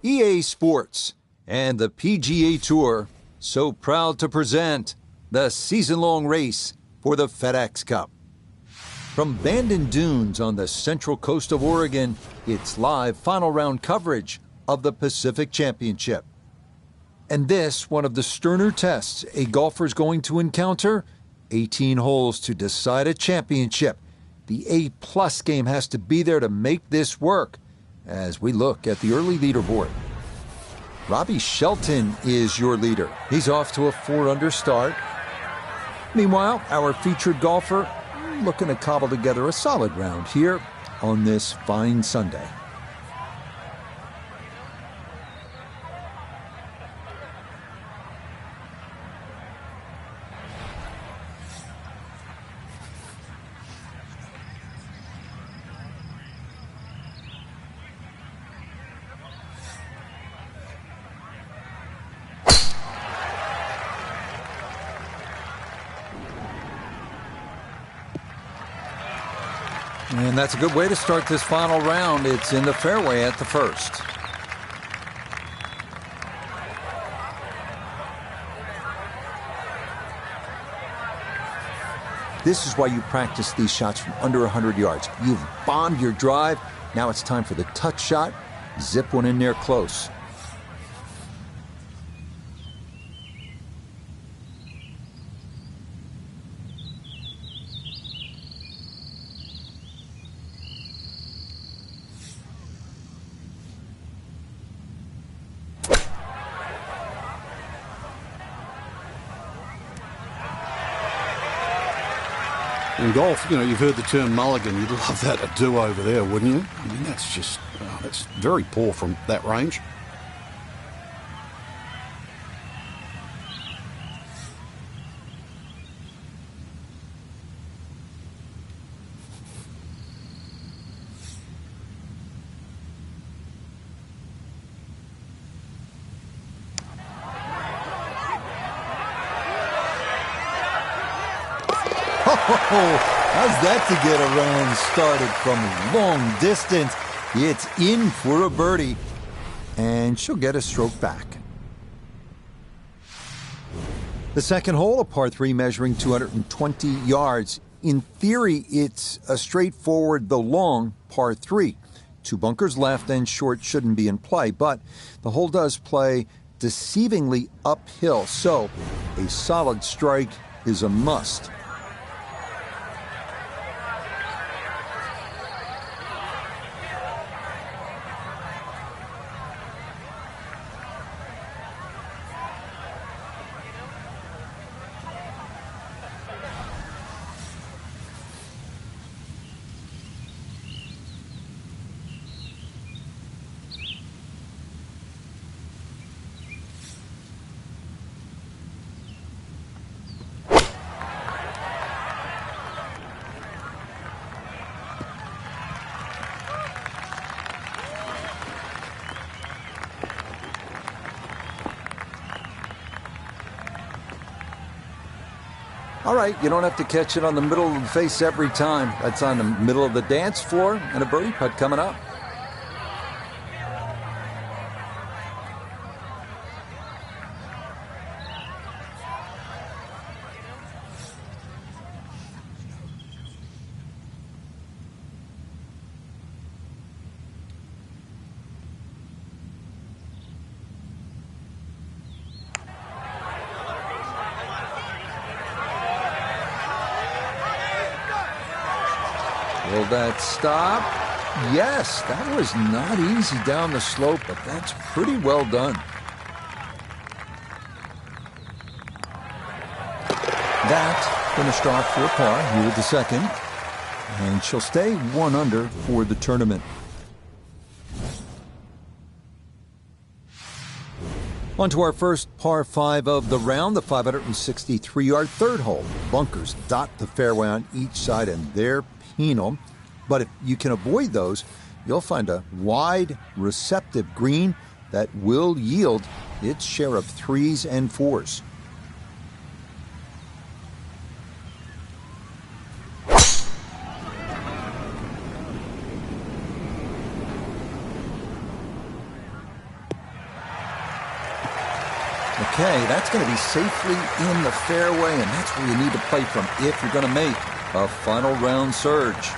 EA Sports and the PGA Tour so proud to present the season-long race for the FedEx Cup. From Bandon Dunes on the central coast of Oregon, it's live final round coverage of the Pacific Championship. And this, one of the sterner tests a golfer's going to encounter, 18 holes to decide a championship. The A-plus game has to be there to make this work as we look at the early leaderboard. Robbie Shelton is your leader. He's off to a 4-under start. Meanwhile, our featured golfer looking to cobble together a solid round here on this fine Sunday. And that's a good way to start this final round. It's in the fairway at the first. This is why you practice these shots from under 100 yards. You've bombed your drive. Now it's time for the touch shot. Zip one in there close. In golf, you know, you've heard the term mulligan. You'd love that a do-over there, wouldn't you? I mean, that's just, that's very poor from that range. How's that to get a round started from long distance? It's in for a birdie, and she'll get a stroke back. The second hole, a par 3 measuring 220 yards. In theory, it's a straightforward, though long, par 3. 2 bunkers left and short shouldn't be in play, but the hole does play deceivingly uphill, so a solid strike is a must. All right, you don't have to catch it on the middle of the face every time. That's on the middle of the dance floor, and a birdie putt coming up. Will that stop? Yes, that was not easy down the slope, but that's pretty well done. That finished off for a par here with the second, and she'll stay 1 under for the tournament. On to our first par 5 of the round, the 563-yard third hole. Bunkers dot the fairway on each side, and they're penal. But if you can avoid those, you'll find a wide, receptive green that will yield its share of 3s and 4s. Okay, that's going to be safely in the fairway, and that's where you need to play from if you're going to make a final round surge.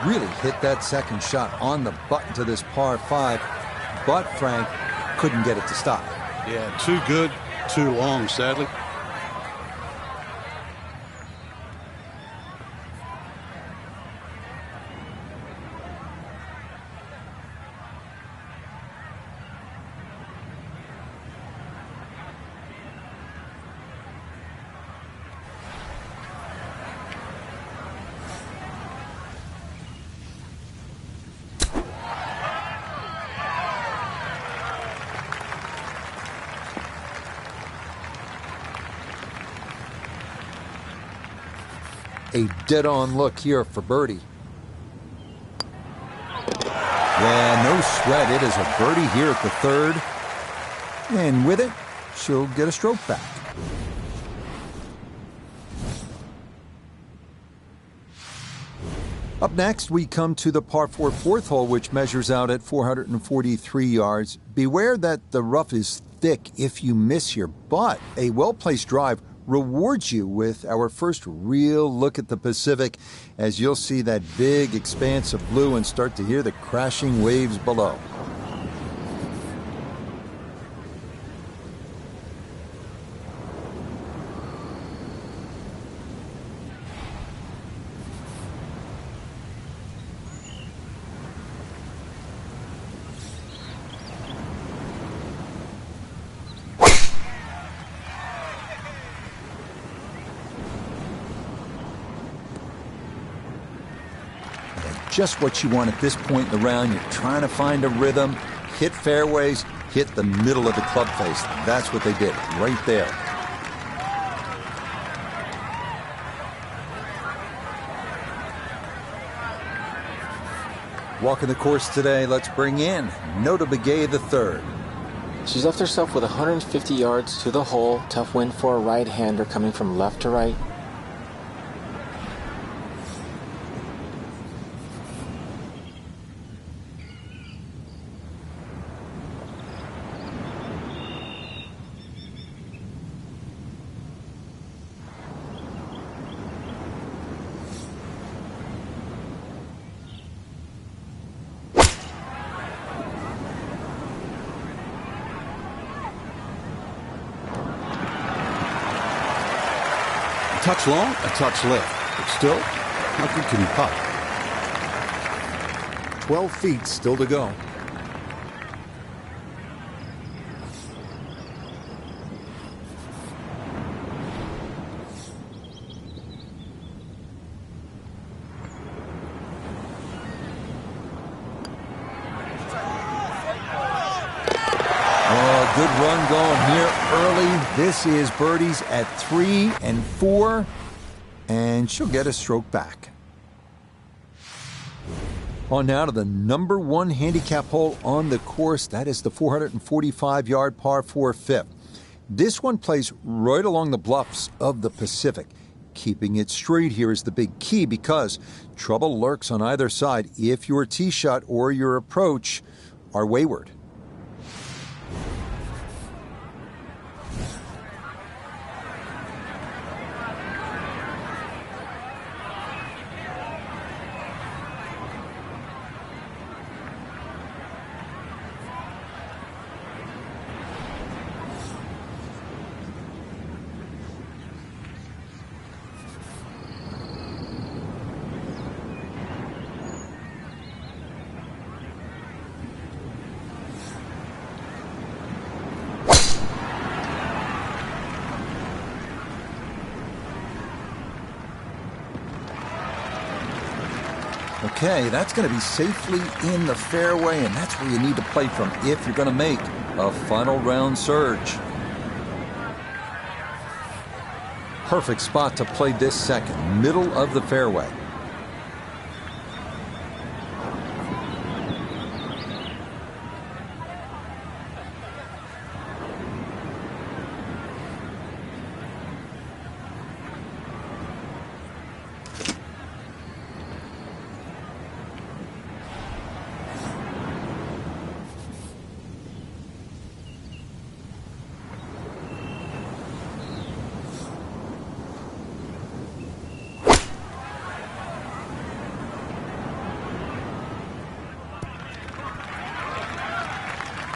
Really hit that second shot on the button to this par 5, but Frank couldn't get it to stop. Yeah, too good, too long, sadly. A dead-on look here for birdie. Yeah, no sweat. It is a birdie here at the third. And with it, she'll get a stroke back. Up next, we come to the par 4 fourth hole, which measures out at 443 yards. Beware that the rough is thick if you miss here, but a well-placed drive rewards you with our first real look at the Pacific, as you'll see that big expanse of blue and start to hear the crashing waves below. Just what you want at this point in the round. You're trying to find a rhythm, hit fairways, hit the middle of the club face. That's what they did right there. Walking the course today, let's bring in Nota Begay the third. She's left herself with 150 yards to the hole. Tough wind for a right-hander coming from left to right. A touch long, a touch left. But still, how good can you putt? 12 feet still to go. Good run going here early. This is birdies at 3 and 4, and she'll get a stroke back. On now to the number 1 handicap hole on the course. That is the 445-yard par 4 fifth. This one plays right along the bluffs of the Pacific. Keeping it straight here is the big key, because trouble lurks on either side if your tee shot or your approach are wayward. Okay, that's going to be safely in the fairway, and that's where you need to play from if you're going to make a final round surge. Perfect spot to play this second, middle of the fairway.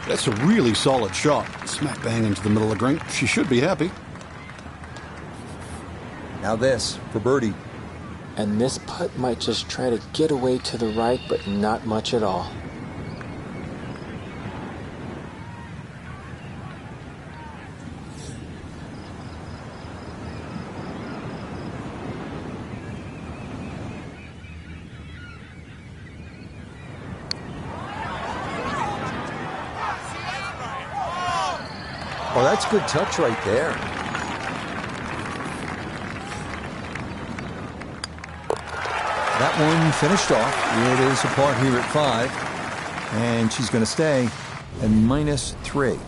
That's a really solid shot. Smack bang into the middle of the green. She should be happy. Now this for birdie. And this putt might just try to get away to the right, but not much at all. Oh, that's good touch right there. That one finished off. It is a par here at 5. And she's going to stay at -3.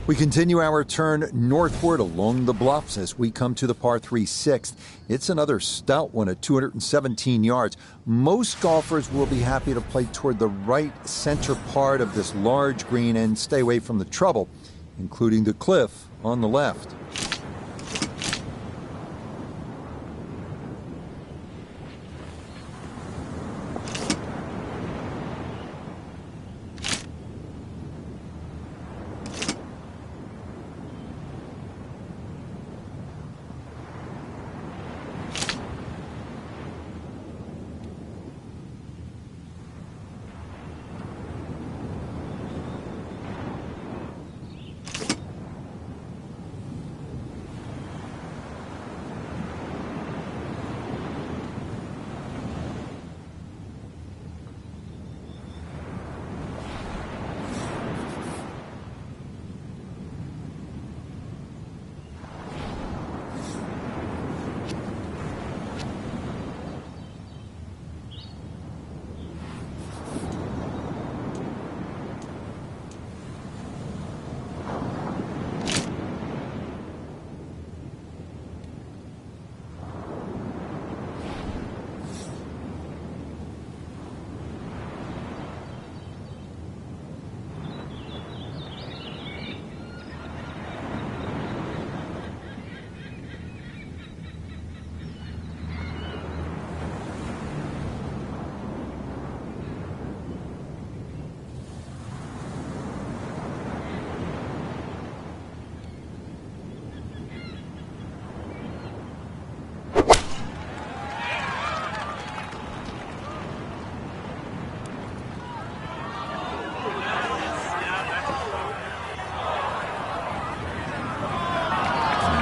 We continue our turn northward along the bluffs as we come to the par 3 6th. It's another stout one at 217 yards. Most golfers will be happy to play toward the right center part of this large green and stay away from the trouble, including the cliff on the left.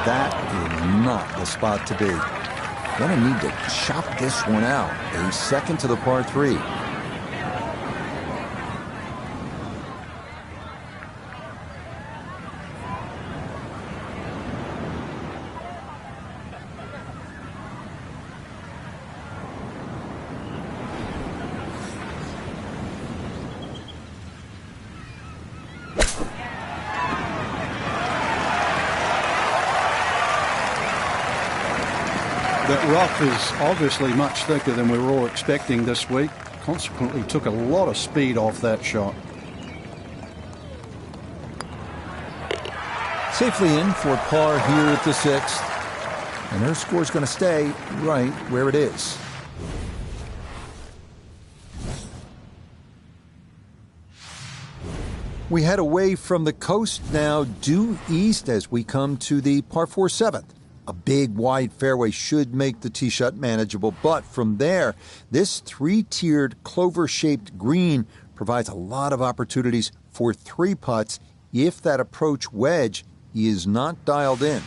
That is not the spot to be. Gonna need to chop this one out. A second to the par 3. That rough is obviously much thicker than we were all expecting this week. Consequently, took a lot of speed off that shot. Safely in for par here at the 6th. And her score's going to stay right where it is. We head away from the coast now due east as we come to the par 4 7th. A big, wide fairway should make the tee shot manageable, but from there, this 3-tiered clover-shaped green provides a lot of opportunities for 3 putts if that approach wedge is not dialed in.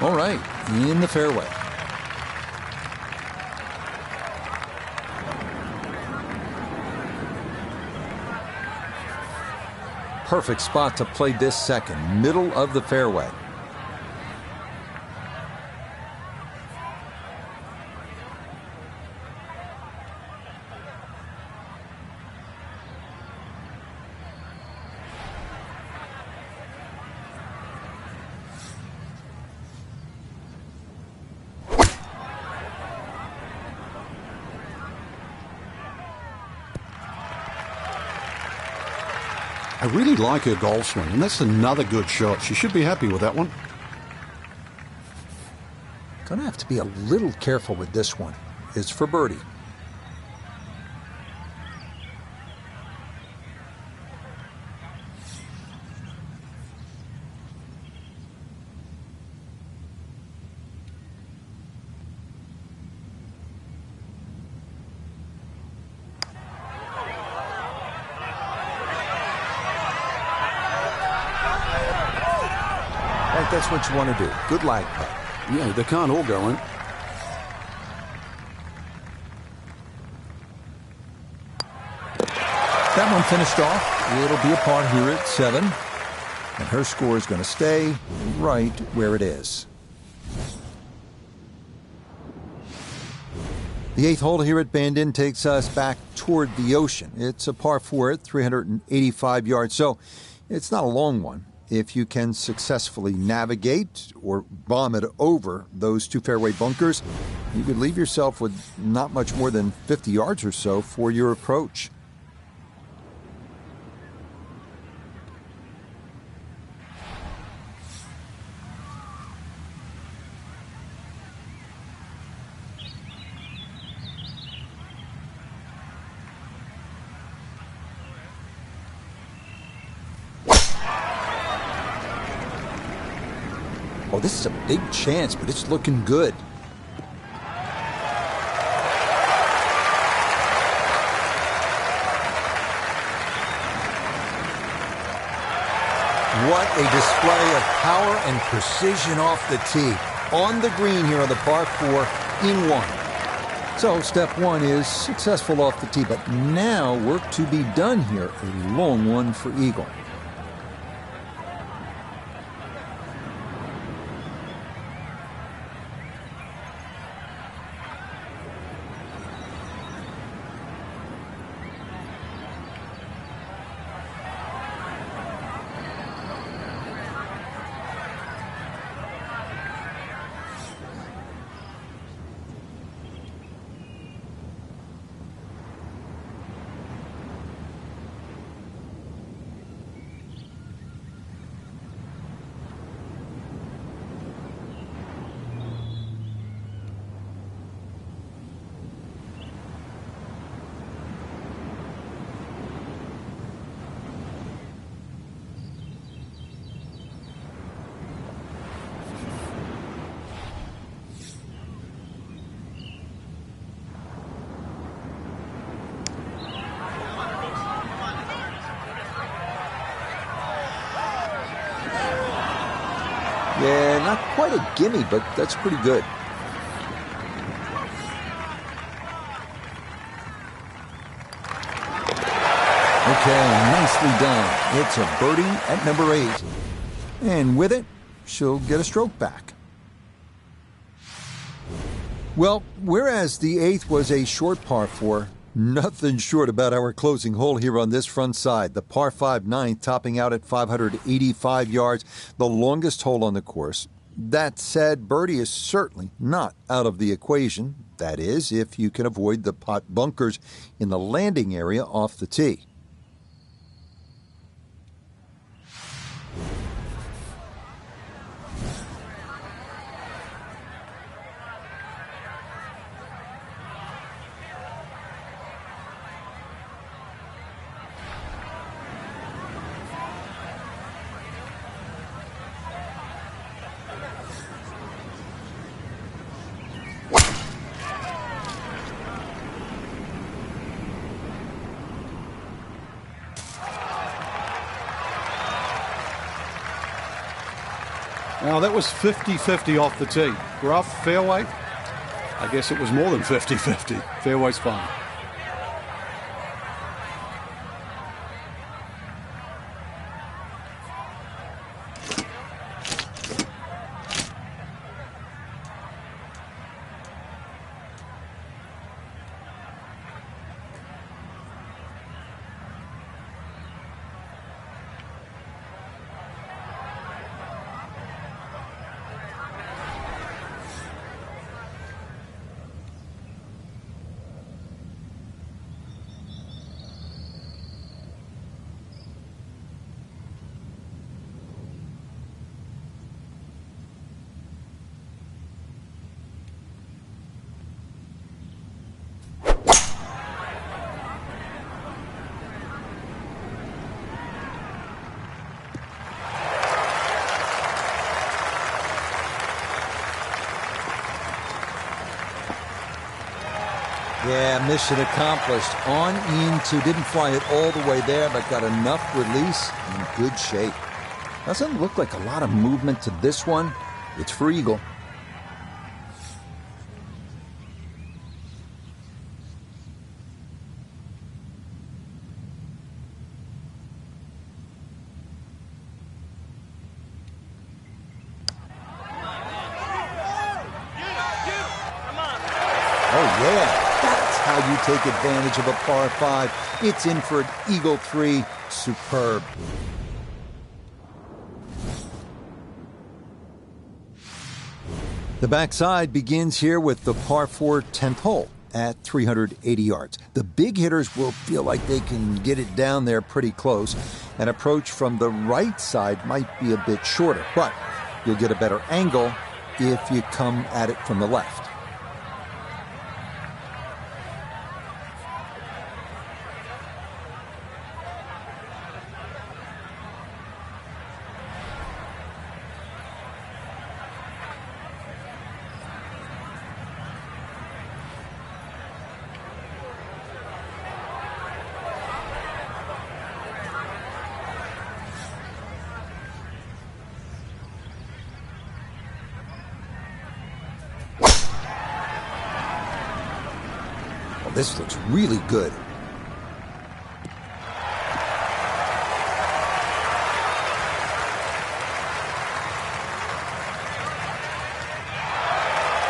All right, in the fairway. Perfect spot to play this second, middle of the fairway. I really like her golf swing, and that's another good shot. She should be happy with that one. Gonna have to be a little careful with this one. It's for birdie. That's what you want to do. Good lag putt. Yeah, they can't all go in. That one finished off. It'll be a par here at 7. And her score is going to stay right where it is. The 8th hole here at Bandon takes us back toward the ocean. It's a par 4 at 385 yards, so it's not a long one. If you can successfully navigate or bomb it over those 2 fairway bunkers, you could leave yourself with not much more than 50 yards or so for your approach. Oh, this is a big chance, but it's looking good. What a display of power and precision off the tee. On the green here on the par 4 in 1. So step 1 is successful off the tee, but now work to be done here. A long one for eagle. Yeah, not quite a gimme, but that's pretty good. Okay, nicely done. It's a birdie at number 8. And with it, she'll get a stroke back. Well, whereas the 8th was a short par 4, nothing short about our closing hole here on this front side. The par 5 9th topping out at 585 yards, the longest hole on the course. That said, birdie is certainly not out of the equation. That is, if you can avoid the pot bunkers in the landing area off the tee. Now, that was 50-50 off the tee. Rough, fairway? I guess it was more than 50-50. Fairway's fine. Yeah, mission accomplished. On into, didn't fly it all the way there, but got enough release in good shape. Doesn't look like a lot of movement to this one. It's for eagle. Oh, yeah. That's how you take advantage of a par 5. It's in for an eagle 3. Superb. The backside begins here with the par 4 10th hole at 380 yards. The big hitters will feel like they can get it down there pretty close. An approach from the right side might be a bit shorter, but you'll get a better angle if you come at it from the left. This looks really good.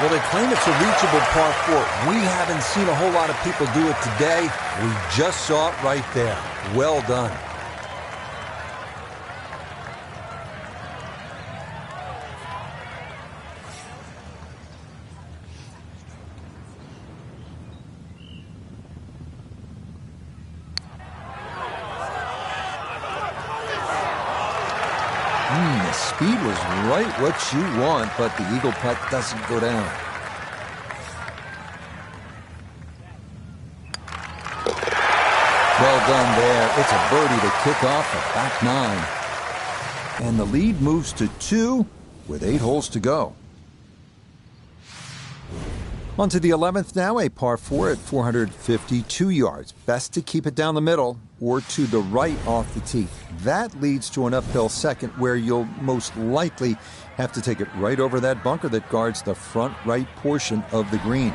Well, they claim it's a reachable par 4. We haven't seen a whole lot of people do it today. We just saw it right there. Well done. The speed was right what you want, but the eagle putt doesn't go down. Well done there. It's a birdie to kick off the back 9. And the lead moves to 2 with 8 holes to go. On to the 11th now, a par 4 at 452 yards. Best to keep it down the middle or to the right off the tee. That leads to an uphill second where you'll most likely have to take it right over that bunker that guards the front right portion of the green.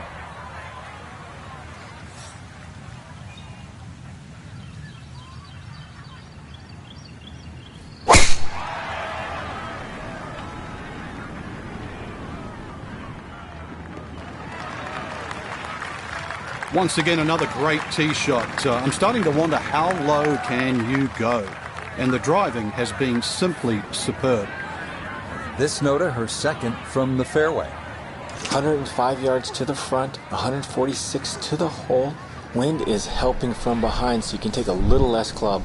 Once again, another great tee shot. I'm starting to wonder how low can you go? And the driving has been simply superb. This Nota, her second from the fairway. 105 yards to the front, 146 to the hole. Wind is helping from behind, so you can take a little less club.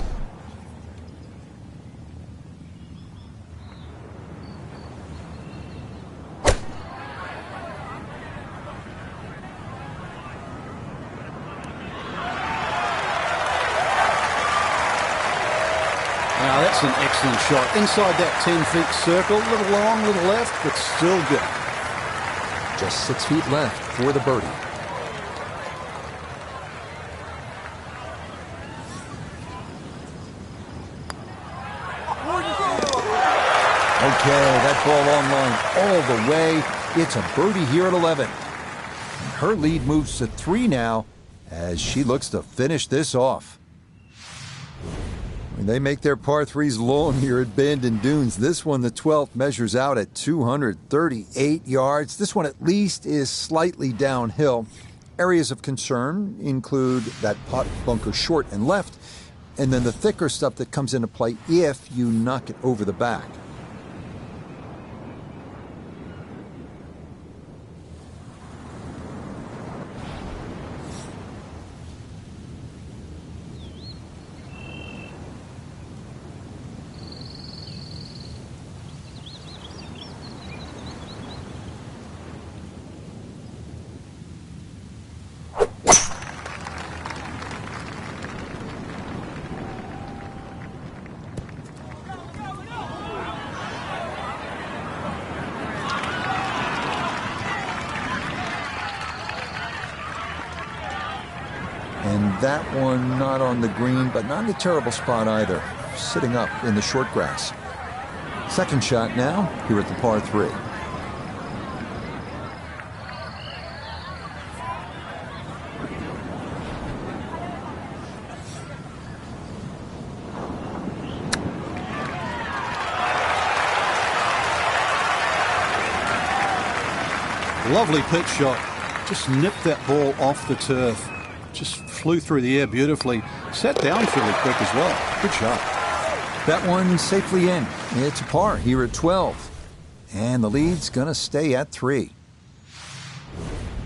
Now that's an excellent shot. Inside that 10 feet circle, a little long, a little left, but still good. Just 6 feet left for the birdie. Okay, that ball on line all the way. It's a birdie here at 11. Her lead moves to 3 now as she looks to finish this off. When they make their par 3s long here at Bandon Dunes, this one, the 12th, measures out at 238 yards. This one at least is slightly downhill. Areas of concern include that pot bunker short and left, and then the thicker stuff that comes into play if you knock it over the back. And that one not on the green, but not in a terrible spot either, sitting up in the short grass. Second shot now, here at the par 3. Lovely pitch shot. Just nipped that ball off the turf. Just flew through the air beautifully. Sat down fairly quick as well. Good shot. That one safely in. It's a par here at 12. And the lead's going to stay at 3.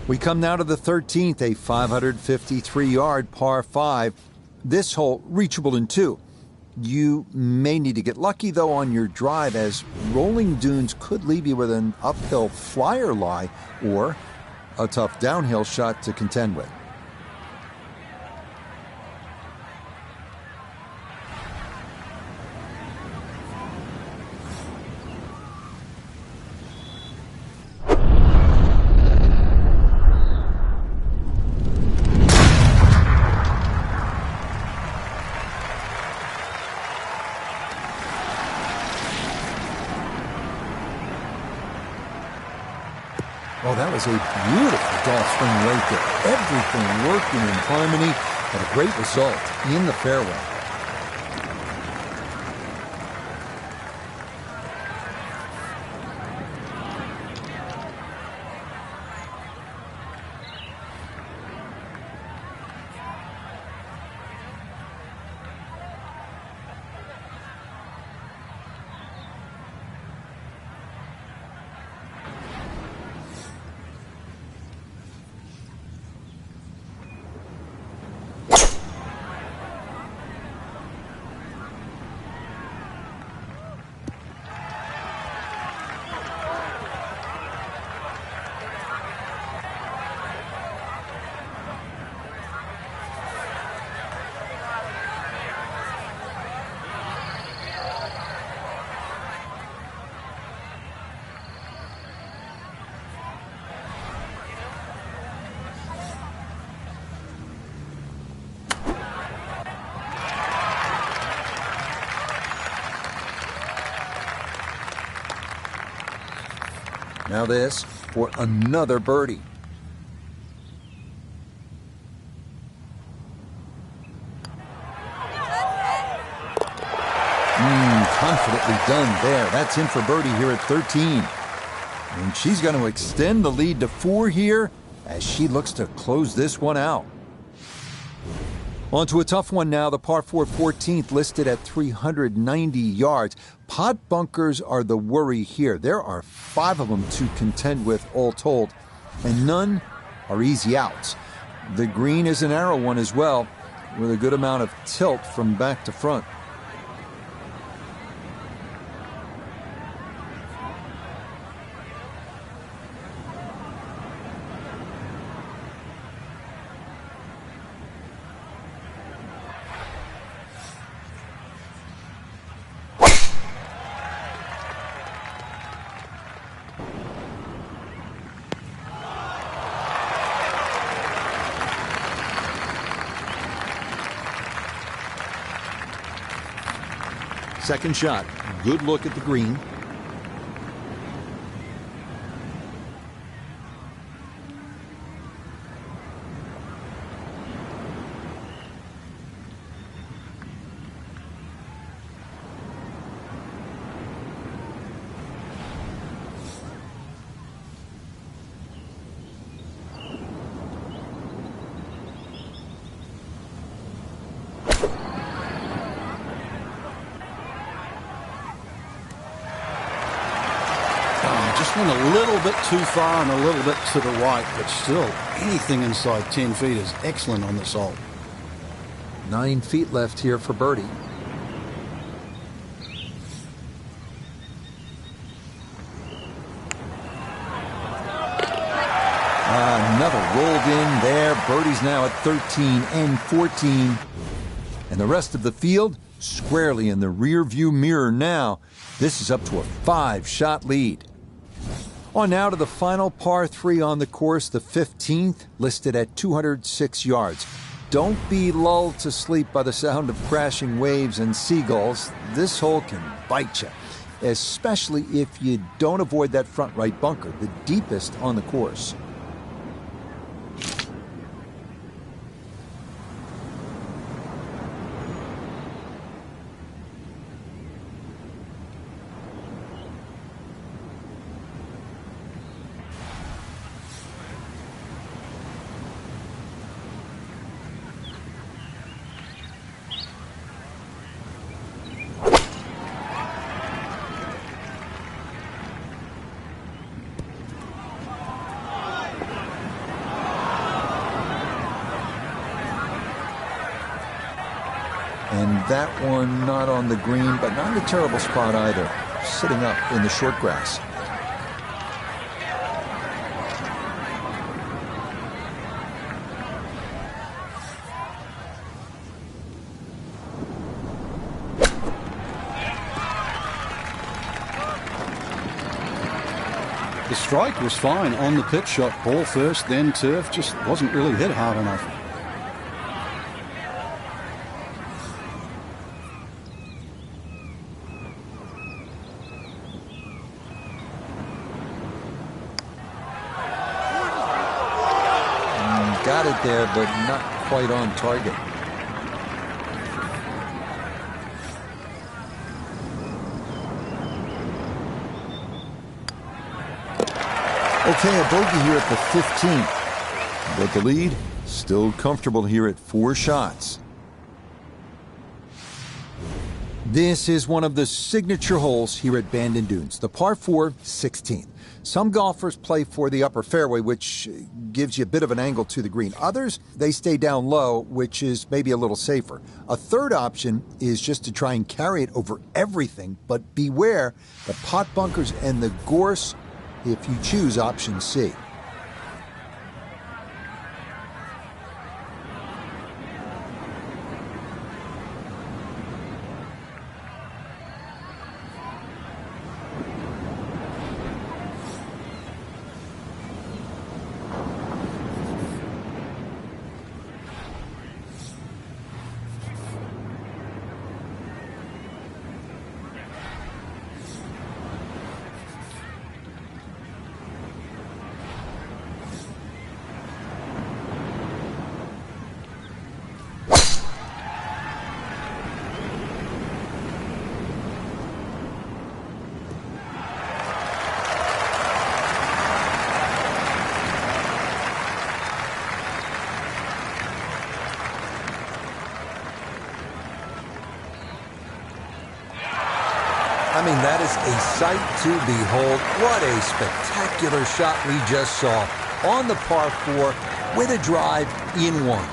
We come now to the 13th, a 553-yard par 5. This hole reachable in 2. You may need to get lucky, though, on your drive, as rolling dunes could leave you with an uphill flyer lie or a tough downhill shot to contend with. Oh, that was a beautiful golf swing right there. Everything working in harmony, and a great result in the fairway. Now this for another birdie. Confidently done there. That's in for birdie here at 13. And she's going to extend the lead to 4 here as she looks to close this one out. On to a tough one now, the par 4 14th, listed at 390 yards. Pot bunkers are the worry here. There are 5 of them to contend with all told, and none are easy outs. The green is a narrow one as well, with a good amount of tilt from back to front. Second shot, good look at the green. And a little bit too far and a little bit to the right, but still, anything inside 10 feet is excellent on this hole. 9 feet left here for birdie. Another rolled in there. Birdie's now at 13 and 14. And the rest of the field squarely in the rear view mirror now. This is up to a 5-shot lead. On now to the final par 3 on the course, the 15th, listed at 206 yards. Don't be lulled to sleep by the sound of crashing waves and seagulls. This hole can bite you, especially if you don't avoid that front right bunker, the deepest on the course. And that one not on the green, but not in a terrible spot either. Sitting up in the short grass. The strike was fine on the pitch shot. Ball first, then turf. Just wasn't really hit hard enough. Got it there, but not quite on target. Okay, a bogey here at the 15th. But the lead, still comfortable here at 4 shots. This is one of the signature holes here at Bandon Dunes, the par 4 16th. Some golfers play for the upper fairway, which gives you a bit of an angle to the green. Others, they stay down low, which is maybe a little safer. A third option is just to try and carry it over everything, but beware the pot bunkers and the gorse if you choose option C. I mean, that is a sight to behold. What a spectacular shot we just saw on the par 4 with a drive in 1.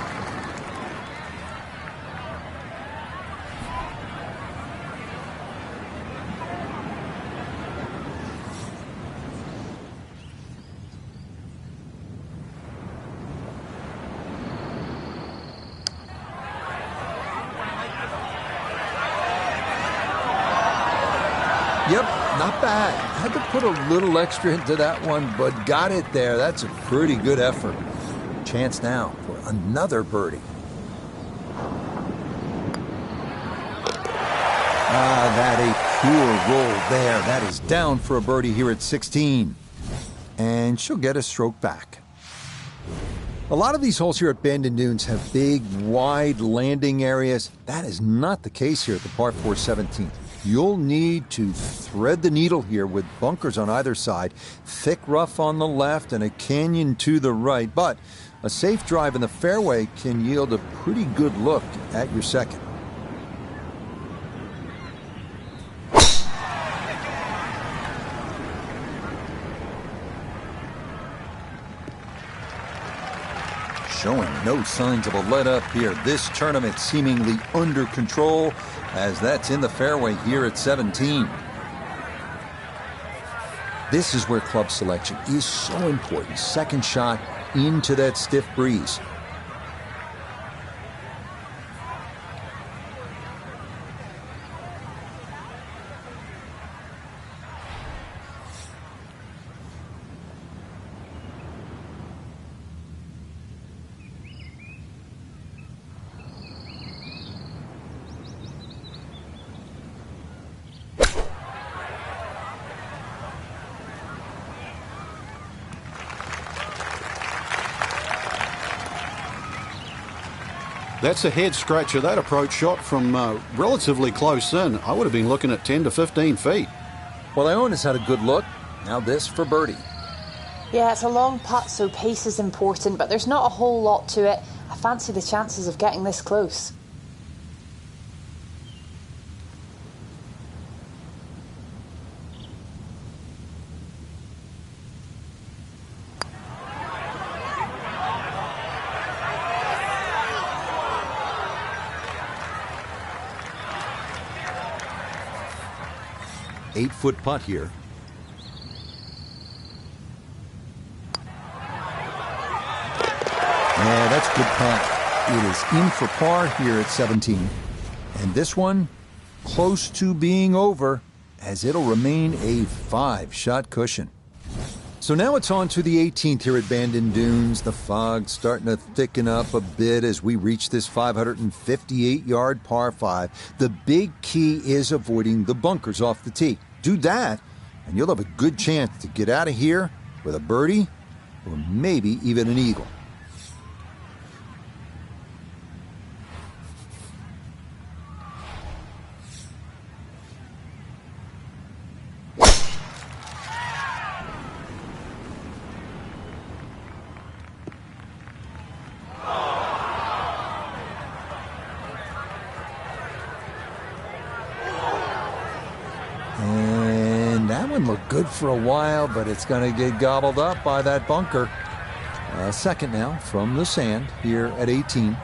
Yep, not bad. Had to put a little extra into that one, but got it there. That's a pretty good effort. Chance now for another birdie. That a pure roll there. That is down for a birdie here at 16. And she'll get a stroke back. A lot of these holes here at Bandon Dunes have big, wide landing areas. That is not the case here at the par 4 17th. You'll need to thread the needle here with bunkers on either side, thick rough on the left and a canyon to the right. But a safe drive in the fairway can yield a pretty good look at your second. showing no signs of a let-up here. This tournament seemingly under control, as that's in the fairway here at 17. This is where club selection is so important. Second shot into that stiff breeze. That's a head scratcher. That approach shot from relatively close in. I would have been looking at 10 to 15 feet. Well, Iona's had a good look. Now this for birdie. Yeah, it's a long putt, so pace is important, but there's not a whole lot to it. I fancy the chances of getting this close. Eight-foot putt here. Yeah, that's a good putt. It is in for par here at 17. And this one, close to being over, as it'll remain a 5-shot cushion. So now it's on to the 18th here at Bandon Dunes. The fog's starting to thicken up a bit as we reach this 558-yard par 5. The big key is avoiding the bunkers off the tee. Do that, and you'll have a good chance to get out of here with a birdie or maybe even an eagle. And that one looked good for a while, but it's going to get gobbled up by that bunker. Second now from the sand here at 18.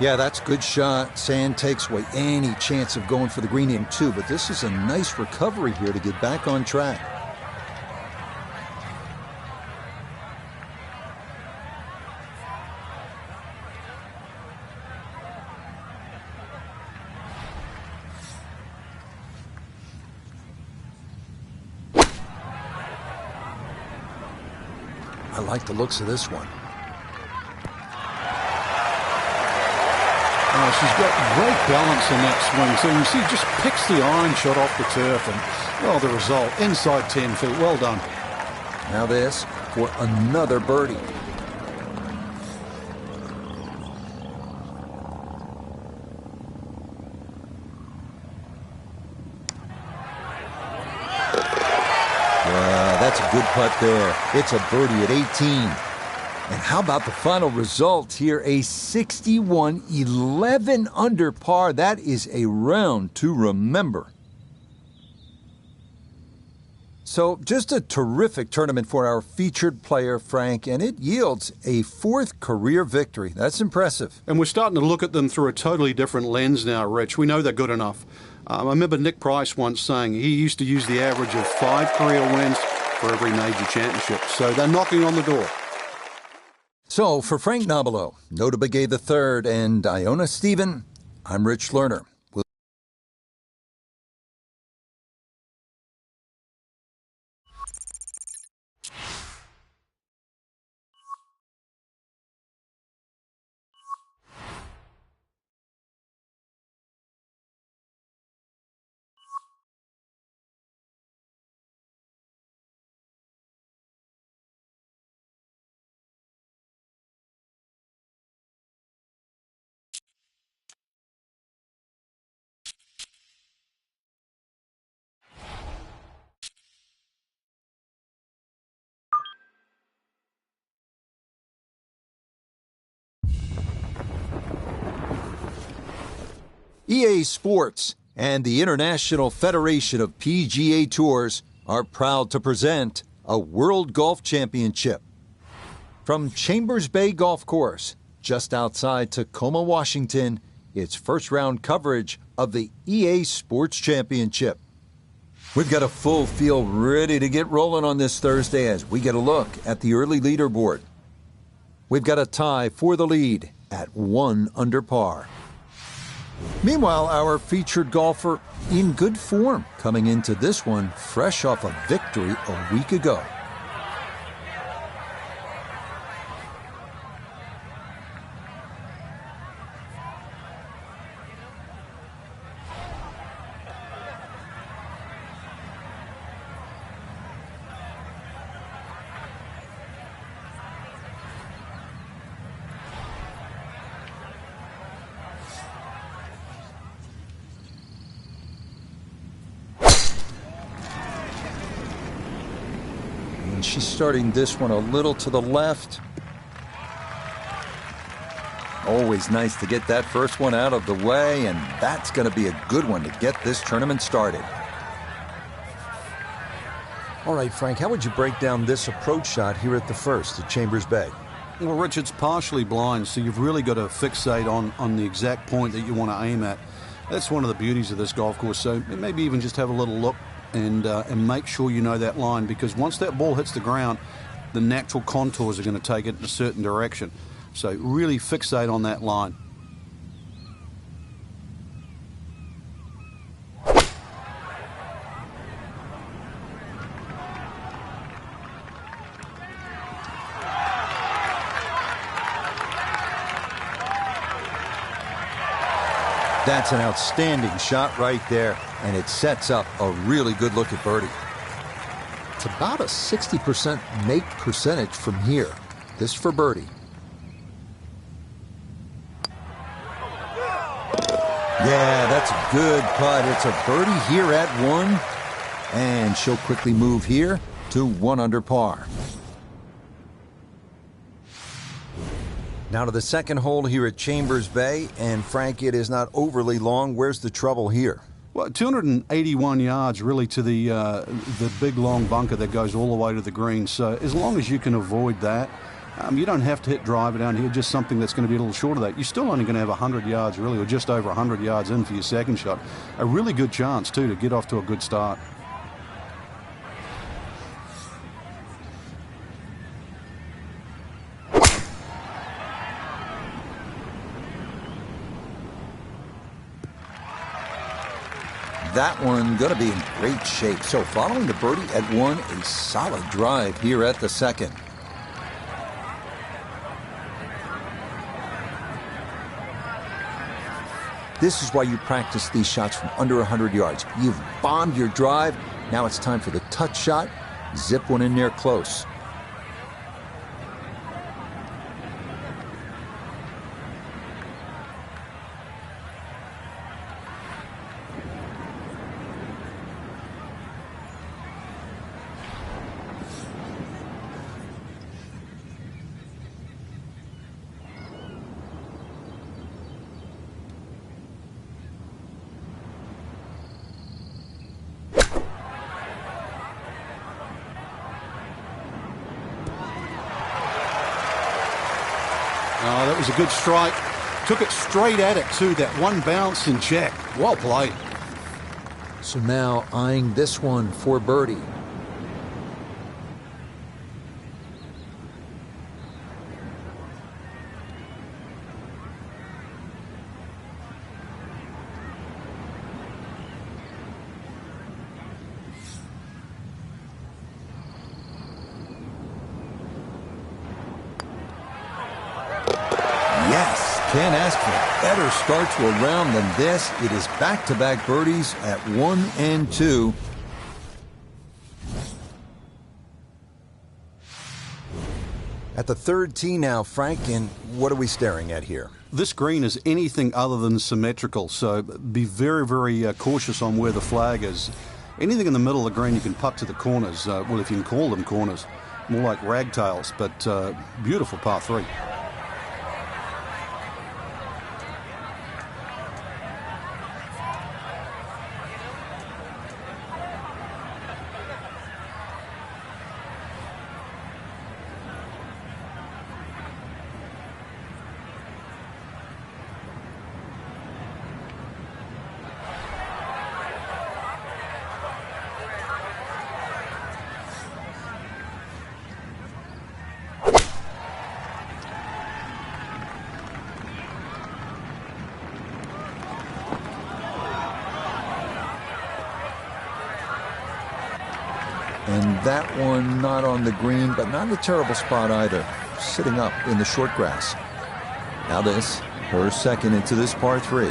Yeah, that's a good shot. Sand takes away any chance of going for the green in two, but this is a nice recovery here to get back on track. I like the looks of this one. She's got great balance in that swing. So you see, just picks the iron shot off the turf, and, well, the result, inside 10 feet. Well done. Now this for another birdie. Yeah, that's a good putt there. It's a birdie at 18. And how about the final result here? A 61-11 under par. That is a round to remember. So just a terrific tournament for our featured player, Frank, and it yields a 4th career victory. That's impressive. And we're starting to look at them through a totally different lens now, Rich. We know they're good enough. I remember Nick Price once saying he used to use the average of 5 career wins for every major championship. So they're knocking on the door. So, for Frank Nobilo, Nota Begay III, and Iona Stephen, I'm Rich Lerner. EA Sports and the International Federation of PGA Tours are proud to present a World Golf Championship. From Chambers Bay Golf Course, just outside Tacoma, Washington, it's first round coverage of the EA Sports Championship. We've got a full field ready to get rolling on this Thursday as we get a look at the early leaderboard. We've got a tie for the lead at 1 under par. Meanwhile, our featured golfer in good form coming into this one fresh off a victory a week ago. And she's starting this one a little to the left. Always nice to get that first one out of the way, and that's going to be a good one to get this tournament started. All right, Frank, how would you break down this approach shot here at the first at Chambers Bay? Well, Rich, it's partially blind, so you've really got to fixate on the exact point that you want to aim at. That's one of the beauties of this golf course, so maybe even just have a little look and make sure you know that line, because once that ball hits the ground, the natural contours are going to take it in a certain direction. So really fixate on that line. That's an outstanding shot right there, and it sets up a really good look at birdie. It's about a 60% make percentage from here. This for birdie. Yeah, that's a good putt. It's a birdie here at 1, and she'll quickly move here to 1 under par. Now to the second hole here at Chambers Bay, and Frank, it is not overly long. Where's the trouble here? Well, 281 yards really to the big long bunker that goes all the way to the green. So as long as you can avoid that, you don't have to hit driver down here, just something that's going to be a little short of that. You're still only going to have 100 yards really, or just over 100 yards in for your second shot. A really good chance too to get off to a good start. That one going to be in great shape. So following the birdie at 1, a solid drive here at the second. This is why you practice these shots from under 100 yards. You've bombed your drive. Now it's time for the touch shot. Zip one in there close. Oh, that was a good strike. Took it straight at it, too. That one bounce and check. Well played. So now eyeing this one for birdie. Yes, can't ask for a better start to a round than this. It is back-to-back birdies at 1 and 2. At the third tee now, Frank, and what are we staring at here? This green is anything other than symmetrical, so be very, very cautious on where the flag is. Anything in the middle of the green you can putt to the corners, well, if you can call them corners, more like ragtails, but beautiful par 3. And that one not on the green, but not in a terrible spot either. Sitting up in the short grass. Now this, her second into this par 3.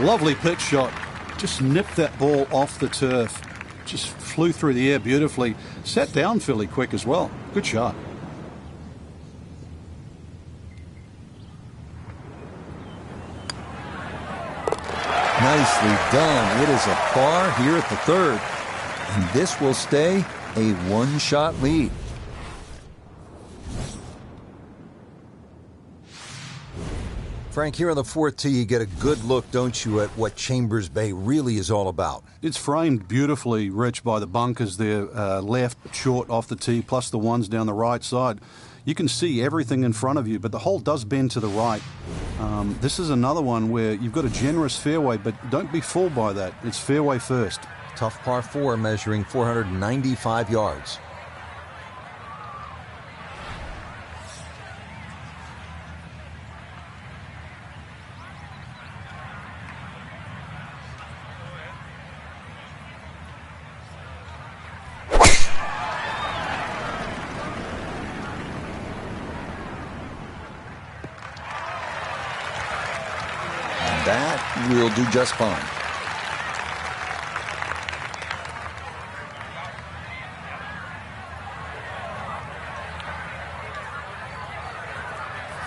Lovely pitch shot. Just nipped that ball off the turf. Just flew through the air beautifully. Sat down fairly quick as well. Good shot. Nicely done. It is a par here at the 3rd. And this will stay a one-shot lead. Frank, here on the 4th tee, you get a good look, don't you, at what Chambers Bay really is all about. It's framed beautifully, Rich, by the bunkers there, left, short off the tee, plus the ones down the right side. You can see everything in front of you, but the hole does bend to the right. This is another one where you've got a generous fairway, but don't be fooled by that. It's fairway first. Tough par 4 measuring 495 yards. That will do just fine.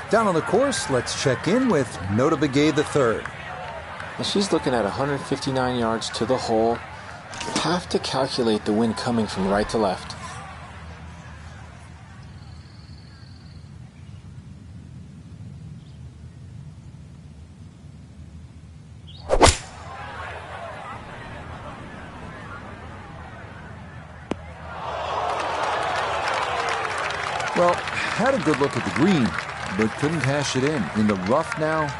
Down on the course, let's check in with Nota Begay III. And she's looking at 159 yards to the hole. You have to calculate the wind coming from right to left. Well, had a good look at the green, but couldn't cash it in. In the rough now,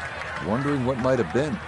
wondering what might have been.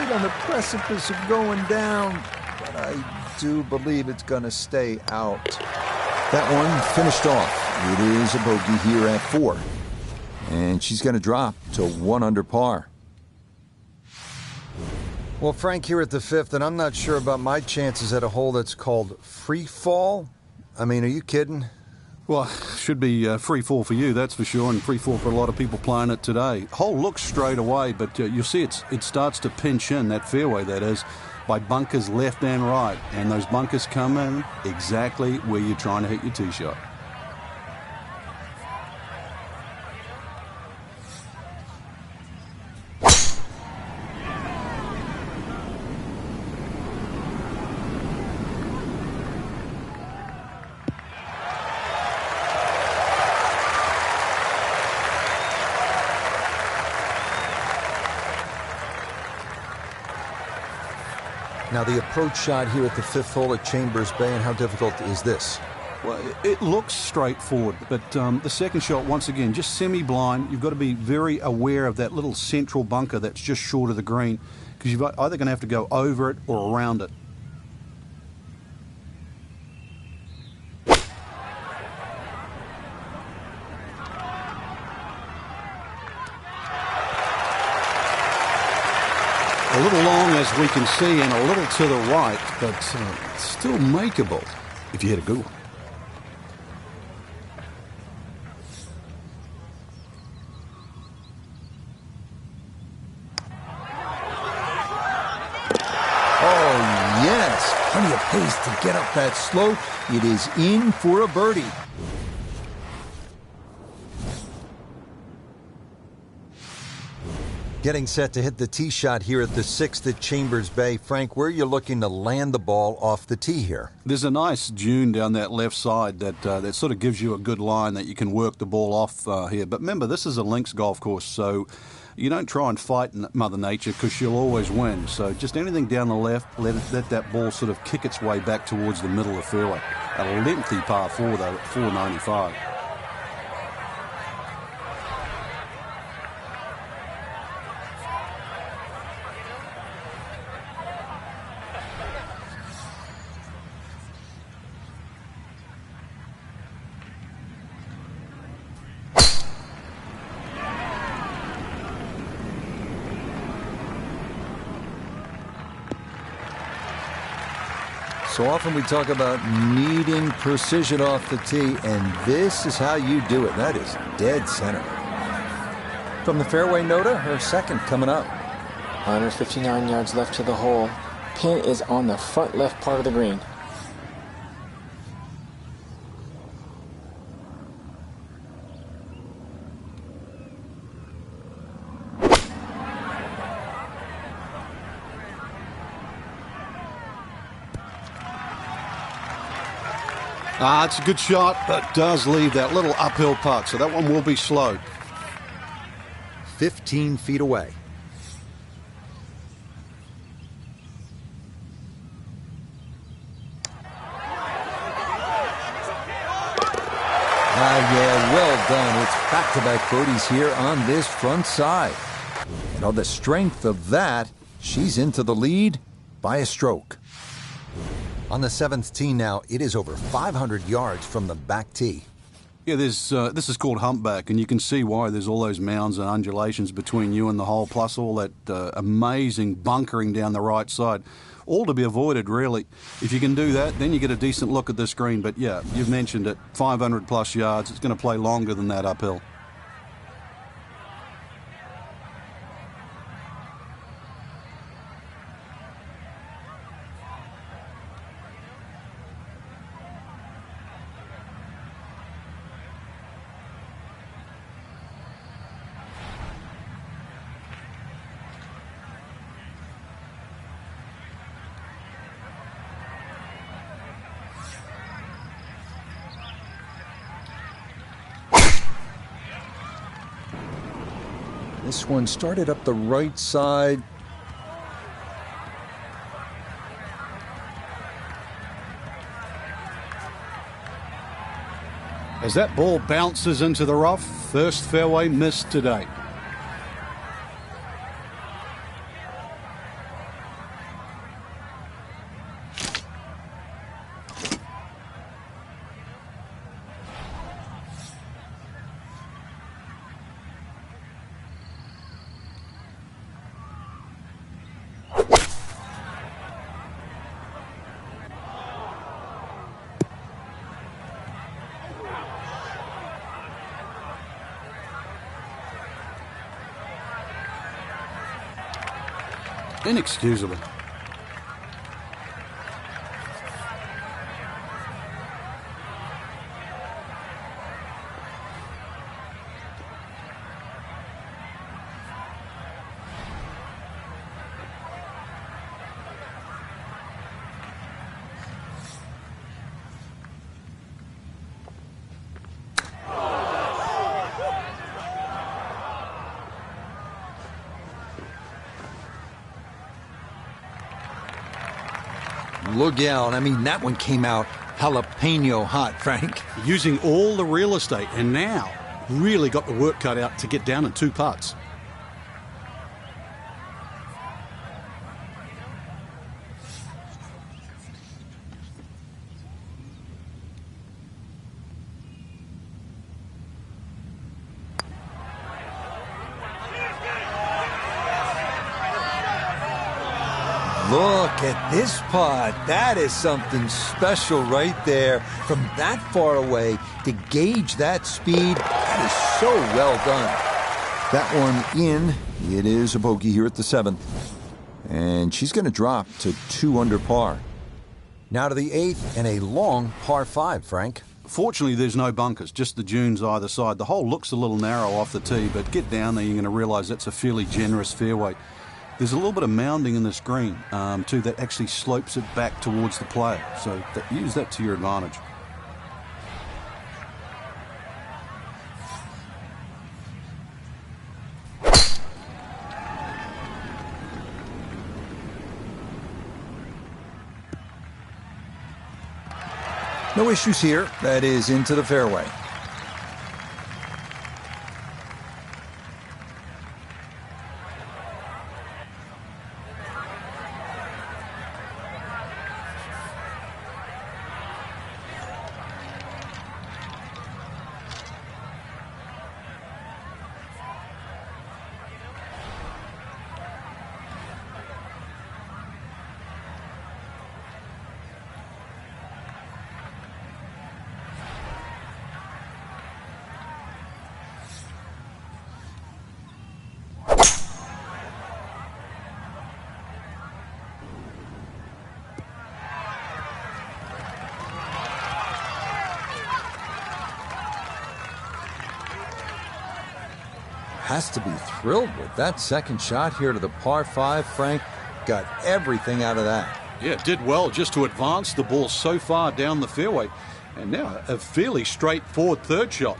On the precipice of going down, but I do believe it's going to stay out. That one finished off. It is a bogey here at 4, and she's going to drop to 1 under par. Well, Frank, here at the 5th, and I'm not sure about my chances at a hole that's called free fall. I mean, are you kidding? Well, should be free fall for you, that's for sure, and free fall for a lot of people playing it today. Hole looks straight away, but you'll see it starts to pinch in, that fairway that is, by bunkers left and right. And those bunkers come in exactly where you're trying to hit your tee shot. Now the approach shot here at the 5th hole at Chambers Bay, and how difficult is this? Well, it looks straightforward, but the second shot, once again, just semi-blind. You've got to be very aware of that little central bunker that's just short of the green, because you're either going to have to go over it or around it. A little long, as we can see, and a little to the right, but still makeable if you hit a good one. plenty of pace to get up that slope. It is in for a birdie. Getting set to hit the tee shot here at the 6th at Chambers Bay. Frank, where are you looking to land the ball off the tee here? There's a nice dune down that left side that sort of gives you a good line that you can work the ball off here. But remember, this is a links golf course, so you don't try and fight Mother Nature because she'll always win. So just anything down the left, let that ball sort of kick its way back towards the middle of the fairway. A lengthy par 4, though, at 495. So often we talk about needing precision off the tee, and this is how you do it. That is dead center. From the fairway, Noda, her second coming up. 159 yards left to the hole. Pin is on the front left part of the green. It's a good shot, but does leave that little uphill putt, so that one will be slowed. 15 feet away. Yeah, well done. It's back-to-back birdies here on this front side. And on the strength of that, she's into the lead by a stroke. On the 7th tee now, it is over 500 yards from the back tee. Yeah, this is called humpback, and you can see why there's all those mounds and undulations between you and the hole, plus all that amazing bunkering down the right side. All to be avoided, really. If you can do that, then you get a decent look at this green. But yeah, you've mentioned it, 500 plus yards. It's going to play longer than that uphill. This one started up the right side. As that ball bounces into the rough, first fairway missed today. Inexcusable. Look out. I mean, that one came out jalapeno hot, Frank. Using all the real estate, and now really got the work cut out to get down in 2 putts. Look at this putt. That is something special right there. From that far away to gauge that speed, that is so well done. That one in. It is a bogey here at the 7th. And she's going to drop to 2 under par. Now to the 8th and a long par 5, Frank. Fortunately, there's no bunkers, just the dunes either side. The hole looks a little narrow off the tee, but get down there, you're going to realise that's a fairly generous fairway. There's a little bit of mounding in this green, too, that actually slopes it back towards the player. So use that to your advantage. No issues here. That is into the fairway. Has to be thrilled with that second shot here to the par 5, Frank. Got everything out of that. Yeah, did well just to advance the ball so far down the fairway. And now a fairly straightforward third shot.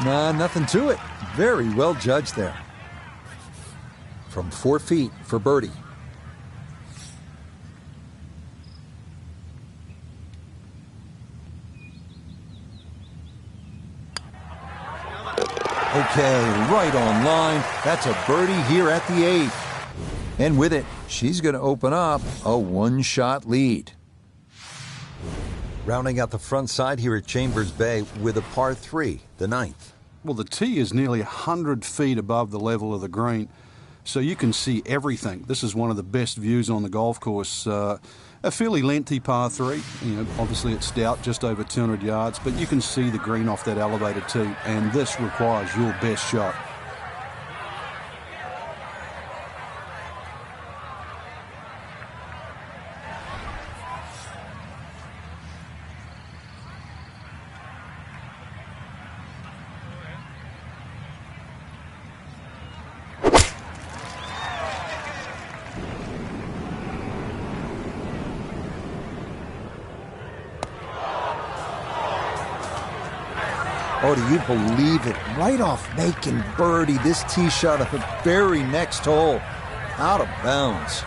Nah, nothing to it. Very well judged there. From 4 feet for birdie. Okay, right on line. That's a birdie here at the 8th. And with it, she's going to open up a one-shot lead. Rounding out the front side here at Chambers Bay with a par 3, the 9th. Well, the tee is nearly 100 feet above the level of the green, so you can see everything. This is one of the best views on the golf course. A fairly lengthy par 3. Obviously it's stout, just over 200 yards, but you can see the green off that elevated tee, and this requires your best shot. Oh, do you believe it? Right off making birdie, this tee shot at the very next hole. Out of bounds.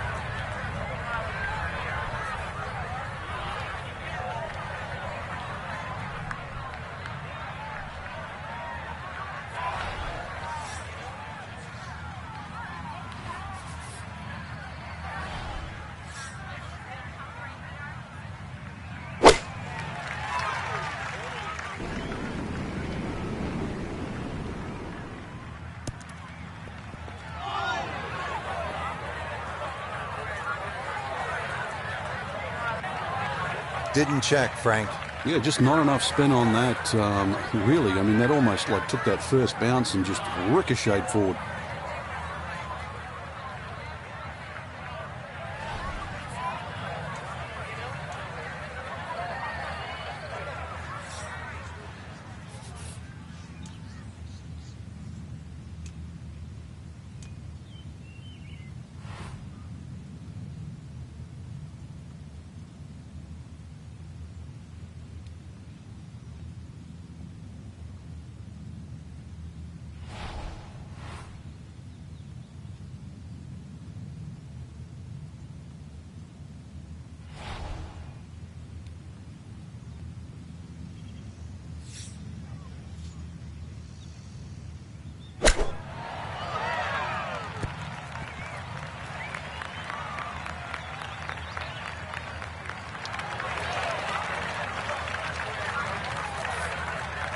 Didn't check, Frank. Yeah, just not enough spin on that, really. I mean, that almost like took that first bounce and just ricocheted forward.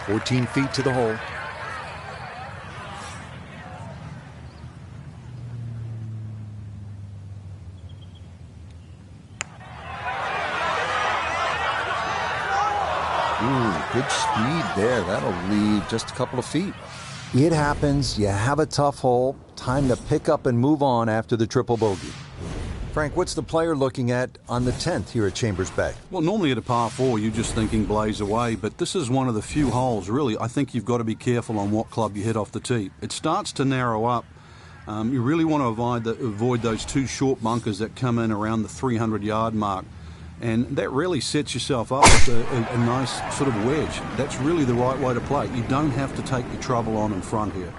"14 feet to the hole. good speed there. That'll leave just a couple of feet. It happens. You have a tough hole. Time to pick up and move on after the triple bogey. Frank, what's the player looking at on the 10th here at Chambers Bay? Well, normally at a par 4, you're just thinking blaze away, but this is one of the few holes, really, I think you've got to be careful on what club you hit off the tee. It starts to narrow up. You really want to avoid those two short bunkers that come in around the 300-yard mark. And that really sets yourself up with a nice sort of wedge. That's really the right way to play. You don't have to take your trouble on in front here.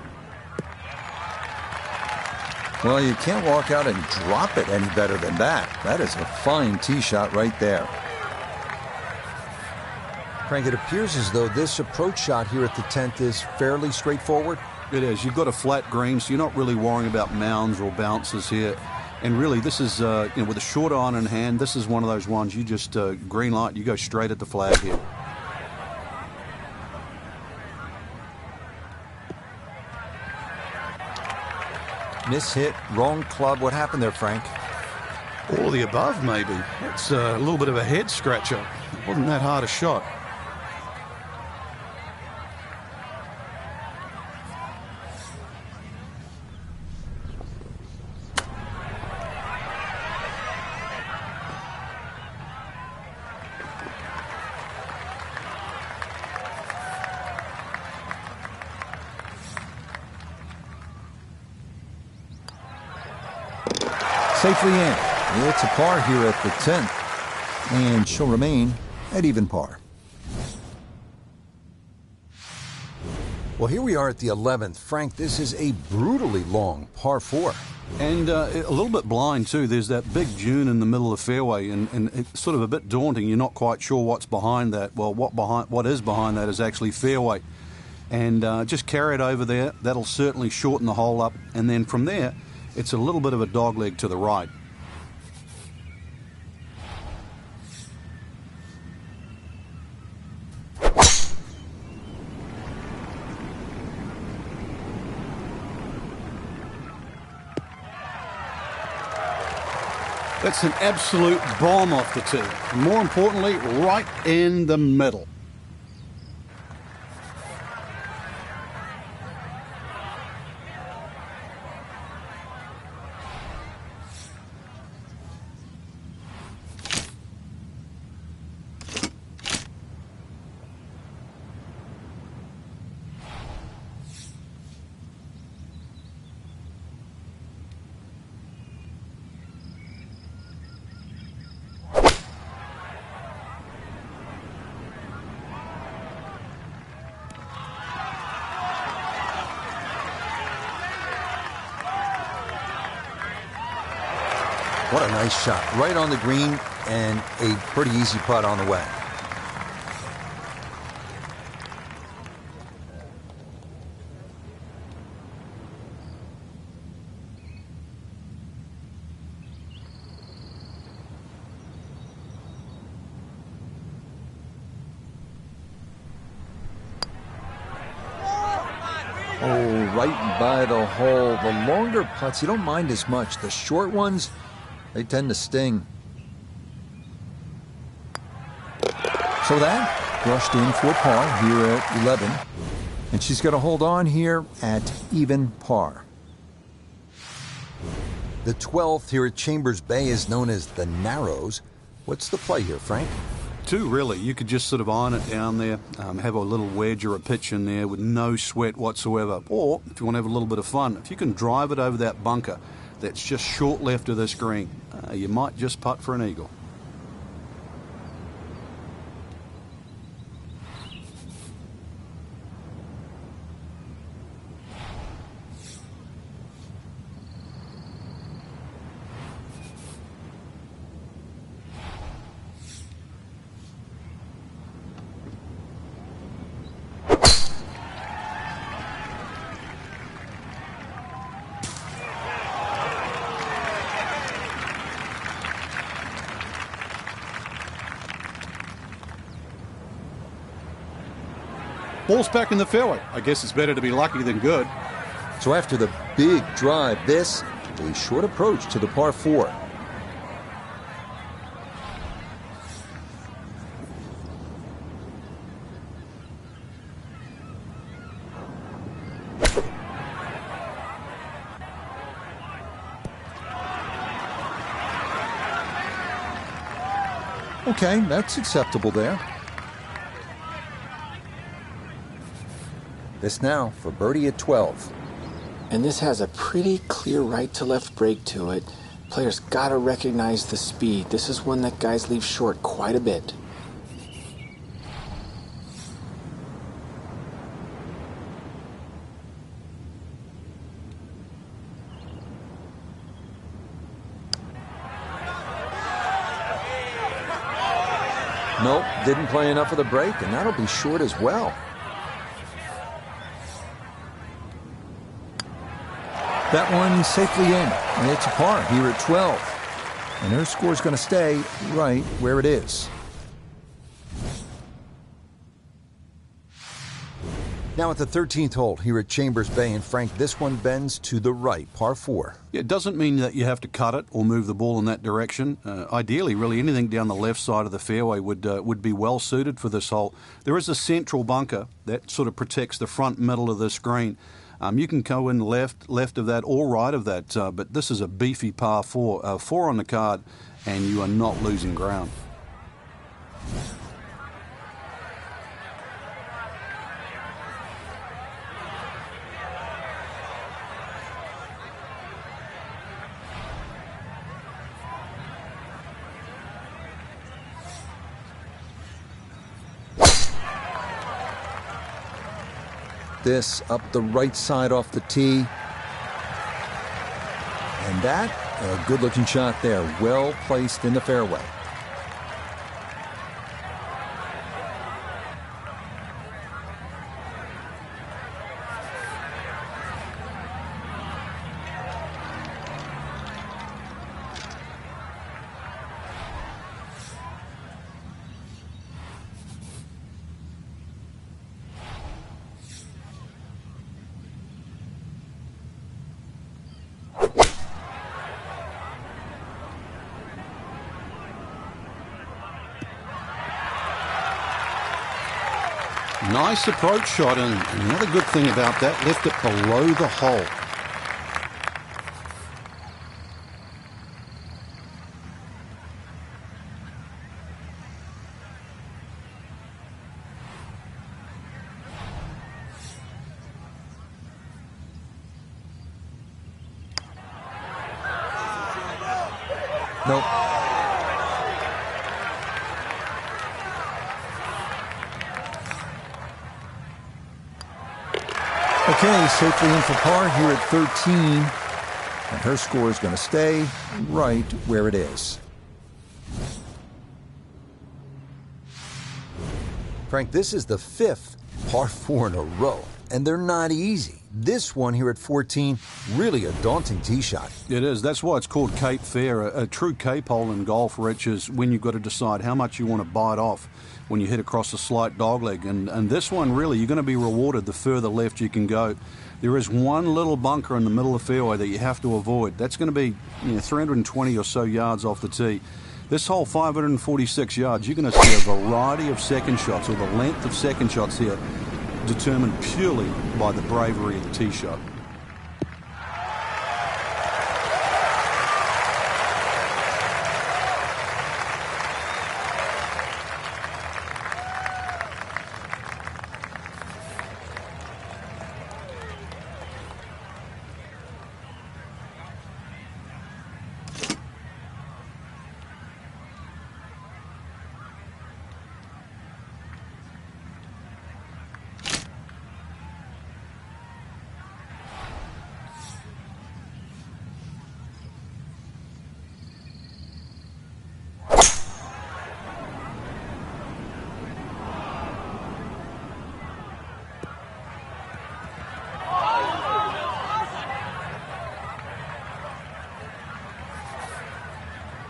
Well, you can't walk out and drop it any better than that. That is a fine tee shot right there. Frank, it appears as though this approach shot here at the 10th is fairly straightforward. It is. You've got a flat green, so you're not really worrying about mounds or bounces here. And really, this is, with a short iron in hand, this is one of those ones you just green light, you go straight at the flag here. Miss hit, wrong club. What happened there, Frank? All of the above, maybe. It's a little bit of a head scratcher. It wasn't that hard a shot. Safely in. It's a par here at the 10th, and she'll remain at even par. Well, here we are at the 11th. Frank, this is a brutally long par 4. And a little bit blind, too. There's that big dune in the middle of the fairway, and it's sort of a bit daunting. You're not quite sure what's behind that. Well, what is behind that is actually fairway. And just carry it over there. That'll certainly shorten the hole up. And then from there, it's a little bit of a dogleg to the right. That's an absolute bomb off the tee. More importantly, right in the middle. What a nice shot. Right on the green and a pretty easy putt on the way. Oh, right by the hole. The longer putts, you don't mind as much. The short ones, they tend to sting. So that brushed in for par here at 11. And she's going to hold on here at even par. The 12th here at Chambers Bay is known as the Narrows. What's the play here, Frank? Two, really. You could just sort of iron it down there, have a little wedge or a pitch in there with no sweat whatsoever. Or, if you want to have a little bit of fun, if you can drive it over that bunker that's just short left of this green, you might just putt for an eagle. Ball's back in the fairway. I guess it's better to be lucky than good. So after the big drive, this, a short approach to the par 4. Okay, that's acceptable there. This now for birdie at 12. And this has a pretty clear right to left break to it. Players gotta recognize the speed. This is one that guys leave short quite a bit. Nope, didn't play enough of the break, and that'll be short as well. That one safely in, and it's a par here at 12. And her score's going to stay right where it is. Now at the 13th hole here at Chambers Bay, and Frank, this one bends to the right, par 4. It doesn't mean that you have to cut it or move the ball in that direction. Ideally, really, anything down the left side of the fairway would be well suited for this hole. There is a central bunker that sort of protects the front middle of this green. You can go in left of that or right of that, but this is a beefy par 4. 4 on the card, and you are not losing ground. This up the right side off the tee. And that, a good-looking shot there, well placed in the fairway. Nice approach shot, and another good thing about that, left it below the hole. Nope. Okay, safely in for par here at 13. And her score is going to stay right where it is. Frank, this is the 5th par 4 in a row, and they're not easy. This one here at 14, really a daunting tee shot. It is. That's why it's called Cape Fair. A true Cape hole in golf, Rich, is when you've got to decide how much you want to bite off when you hit across a slight dogleg. And this one, really, you're going to be rewarded the further left you can go. There is one little bunker in the middle of the fairway that you have to avoid. That's going to be 320 or so yards off the tee. This hole, 546 yards, you're going to see a variety of second shots, or the length of second shots here, determined purely by the bravery of the tee shot.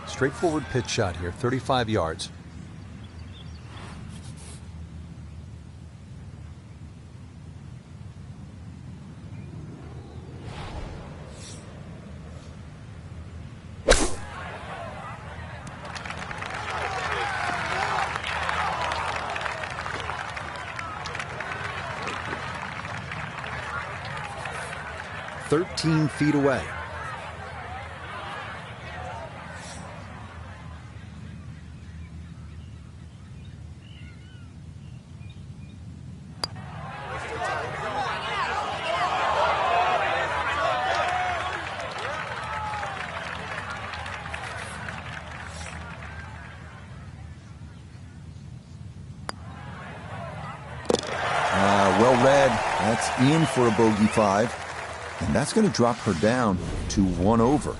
Straightforward pitch shot here, 35 yards. 13 feet away. Well read. That's in for a bogey 5. And that's going to drop her down to 1 over.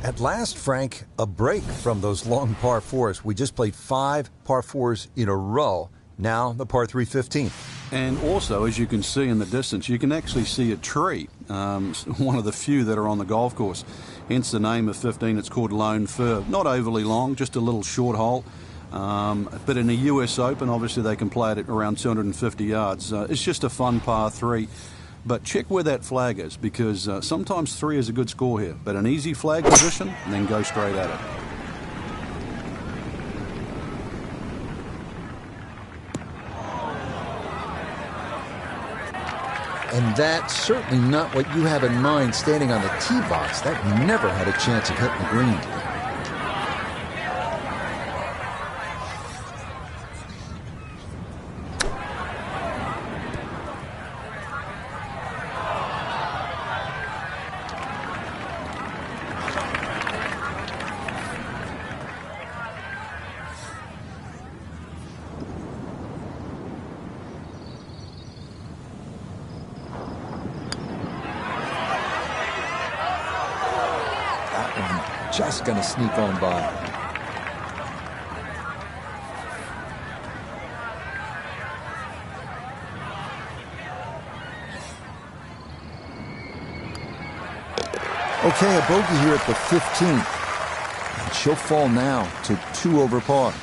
At last, Frank, a break from those long par 4s. We just played 5 par 4s in a row. Now the par 3 15th. And also, as you can see in the distance, you can actually see a tree, one of the few that are on the golf course. Hence the name of 15. It's called Lone Fir. Not overly long, just a little short hole. But in the US Open, obviously they can play it at around 250 yards. It's just a fun par 3. But check where that flag is, because sometimes 3 is a good score here. But an easy flag position, and then go straight at it. And that's certainly not what you have in mind standing on the tee box. That never had a chance of hitting the green. Just going to sneak on by. Okay, a bogey here at the 15th. And she'll fall now to 2 over par.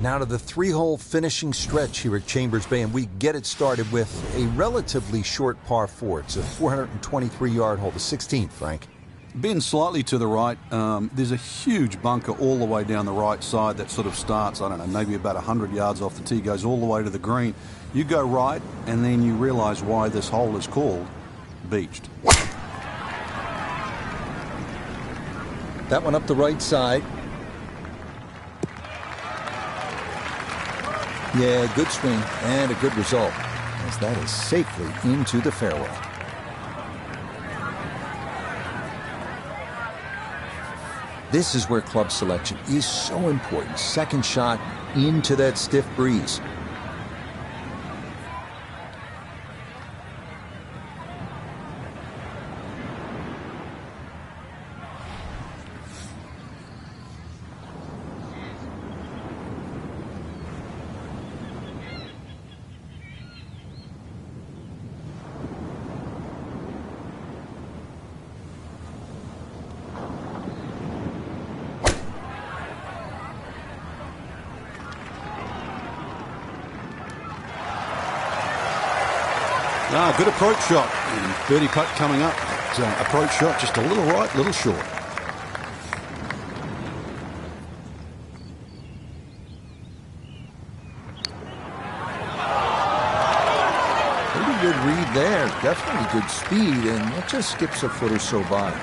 Now to the 3-hole finishing stretch here at Chambers Bay, and we get it started with a relatively short par 4. It's a 423-yard hole, the 16th, Frank. Being slightly to the right, there's a huge bunker all the way down the right side that sort of starts, I don't know, maybe about 100 yards off the tee, goes all the way to the green. You go right, and then you realize why this hole is called beached. That one up the right side. Yeah, good swing and a good result, as that is safely into the fairway. This is where club selection is so important. Second shot into that stiff breeze. Good approach shot. And birdie putt coming up. Approach shot just a little right, little short. Pretty good read there. Definitely good speed, and it just skips a foot or so by.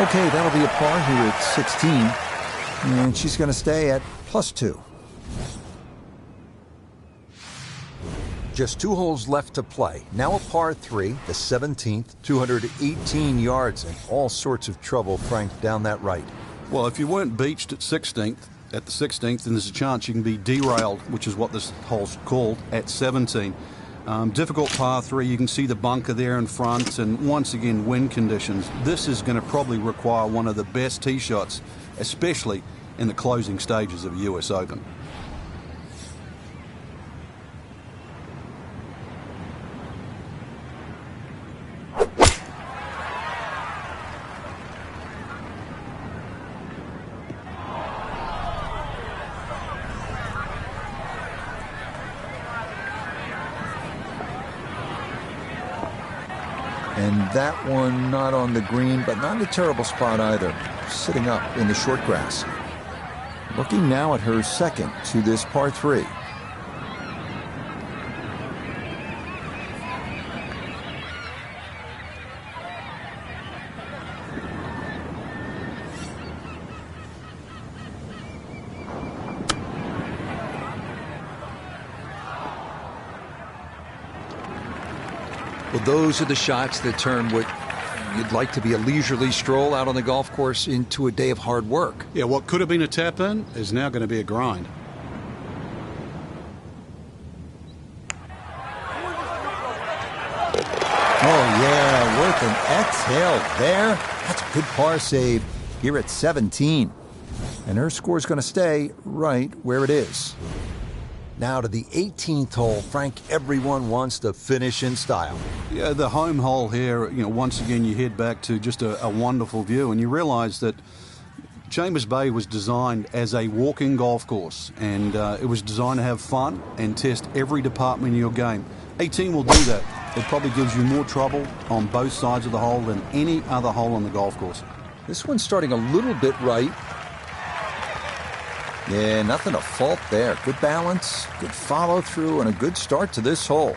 Okay, that'll be a par here at 16. And she's going to stay at +2. Just 2 holes left to play. Now a par 3, the 17th, 218 yards, and all sorts of trouble, Frank, down that right. Well, if you weren't beached at the 16th, then there's a chance you can be derailed, which is what this hole's called, at 17. Difficult par 3. You can see the bunker there in front, and once again, wind conditions. This is going to probably require one of the best tee shots, especially in the closing stages of a US Open. And that one not on the green, but not in a terrible spot either, sitting up in the short grass. Looking now at her second to this par 3. Well, those are the shots that turn what you'd like to be a leisurely stroll out on the golf course into a day of hard work. Yeah, what could have been a tap-in is now going to be a grind. Oh, yeah, worth an exhale there. That's a good par save here at 17. And her score's going to stay right where it is. Now to the 18th hole, Frank, everyone wants to finish in style. Yeah, the home hole here, once again you head back to just a wonderful view, and you realise that Chambers Bay was designed as a walking golf course, and it was designed to have fun and test every department in your game. 18 will do that. It probably gives you more trouble on both sides of the hole than any other hole on the golf course. This one's starting a little bit right. Yeah, nothing to fault there. Good balance, good follow through, and a good start to this hole.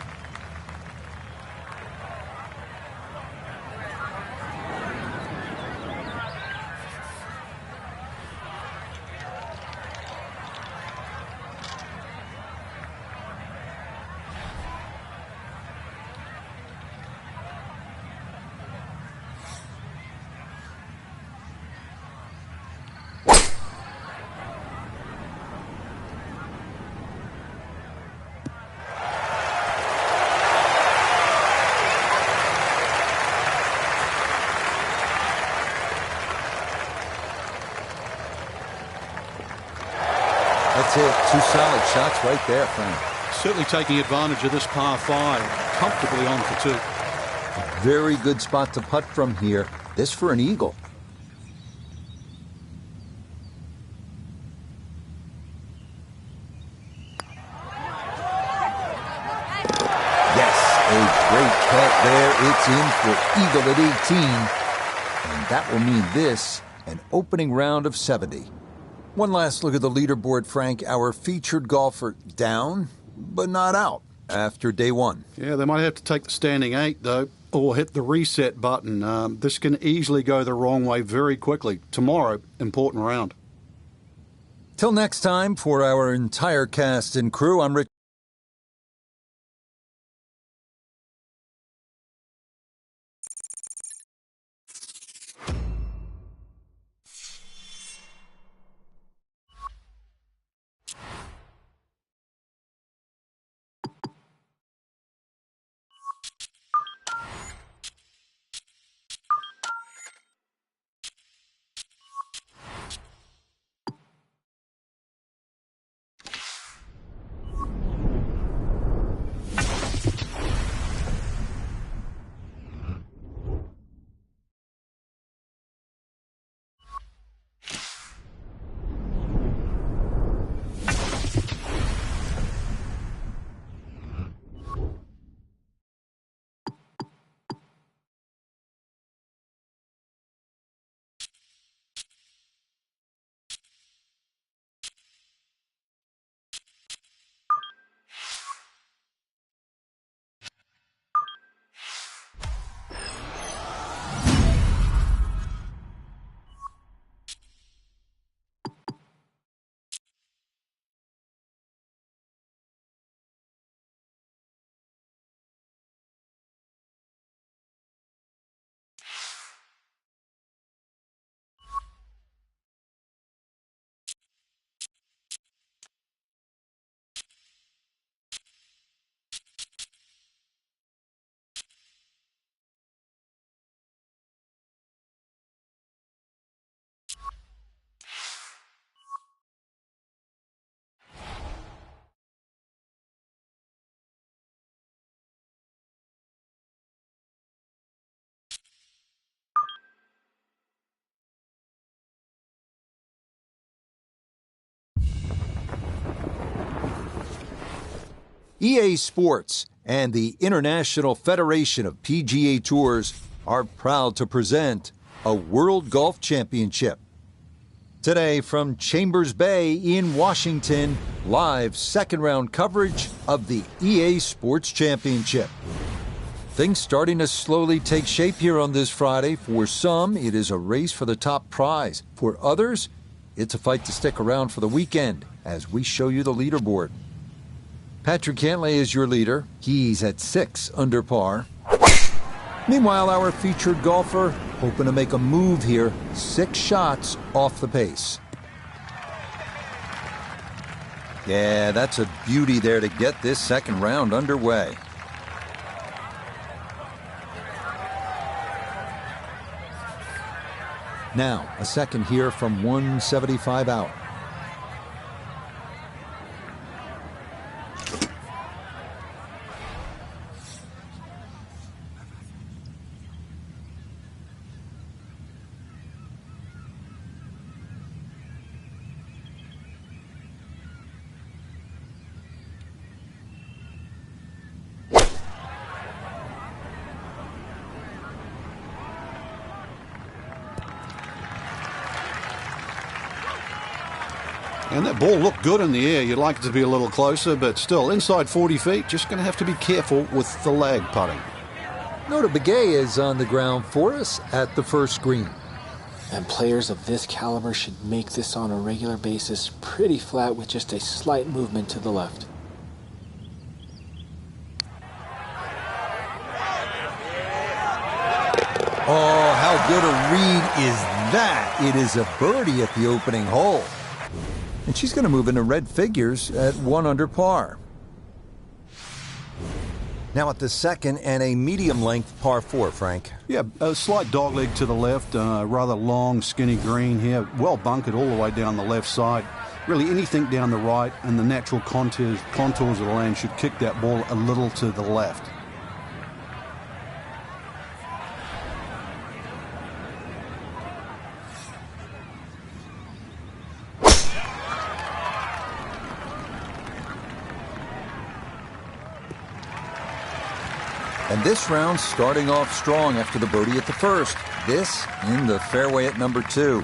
That's it. 2 solid shots right there, Frank. Certainly taking advantage of this par 5, comfortably on for 2. A very good spot to putt from here. This for an eagle. Yes, a great cut there. It's in for eagle at 18. And that will mean this, an opening round of 70. One last look at the leaderboard, Frank. Our featured golfer down, but not out after day 1. Yeah, they might have to take the standing 8, though, or hit the reset button. This can easily go the wrong way very quickly. Tomorrow, important round. Till next time, for our entire cast and crew, I'm Rich. EA Sports and the International Federation of PGA Tours are proud to present a World Golf Championship. Today from Chambers Bay in Washington, live second round coverage of the EA Sports Championship. Things starting to slowly take shape here on this Friday. For some, it is a race for the top prize. For others, it's a fight to stick around for the weekend as we show you the leaderboard. Patrick Cantlay is your leader. He's at 6 under par. Meanwhile, our featured golfer hoping to make a move here, 6 shots off the pace. Yeah, that's a beauty there to get this second round underway. Now, a second here from 175 out. And that ball looked good in the air. You'd like it to be a little closer, but still, inside 40 feet, just going to have to be careful with the lag putting. Nota Begay is on the ground for us at the first green. And players of this caliber should make this on a regular basis pretty flat with just a slight movement to the left. Oh, how good a read is that? It is a birdie at the opening hole. And she's going to move into red figures at 1 under par. Now at the second and a medium-length par 4, Frank. Yeah, a slight dogleg to the left, rather long, skinny green here. Well bunkered all the way down the left side. Really anything down the right, and the natural contours of the land should kick that ball a little to the left. And this round starting off strong after the birdie at the first. This in the fairway at number 2.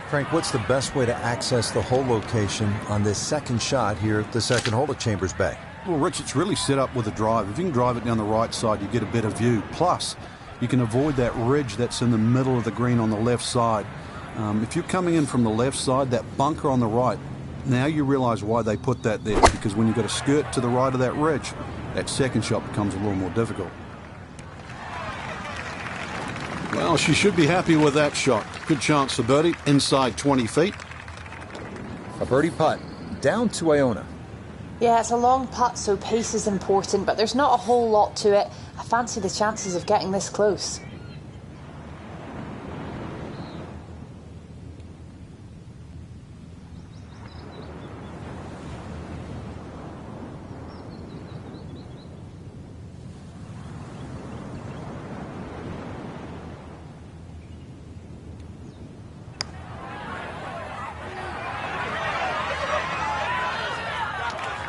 Frank, what's the best way to access the hole location on this second shot here at the second hole at Chambers Bay? Well, Rich, it's really set up with a drive. If you can drive it down the right side, you get a better view. Plus, you can avoid that ridge that's in the middle of the green on the left side. If you're coming in from the left side, that bunker on the right, now you realize why they put that there, because when you've got a skirt to the right of that ridge, that second shot becomes a little more difficult. Well, she should be happy with that shot. Good chance for birdie, inside 20 feet. A birdie putt, down to Iona. Yeah, it's a long putt, so pace is important, but there's not a whole lot to it. I fancy the chances of getting this close.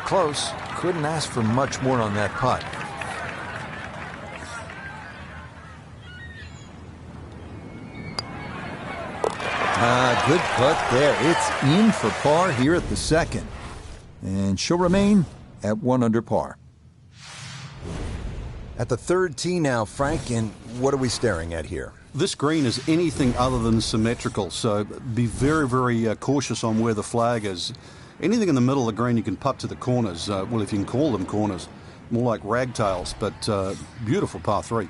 Close. Couldn't ask for much more on that putt. Good putt there. It's in for par here at the second. And she'll remain at 1 under par. At the third tee now, Frank, and what are we staring at here? This green is anything other than symmetrical, so be very, very cautious on where the flag is. Anything in the middle of the green you can putt to the corners, well, if you can call them corners, more like ragtails, but beautiful par 3.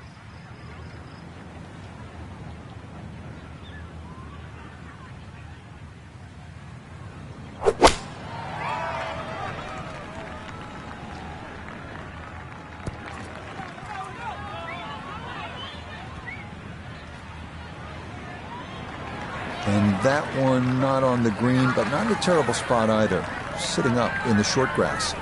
And that one not on the green, but not in a terrible spot either. Sitting up in the short grass.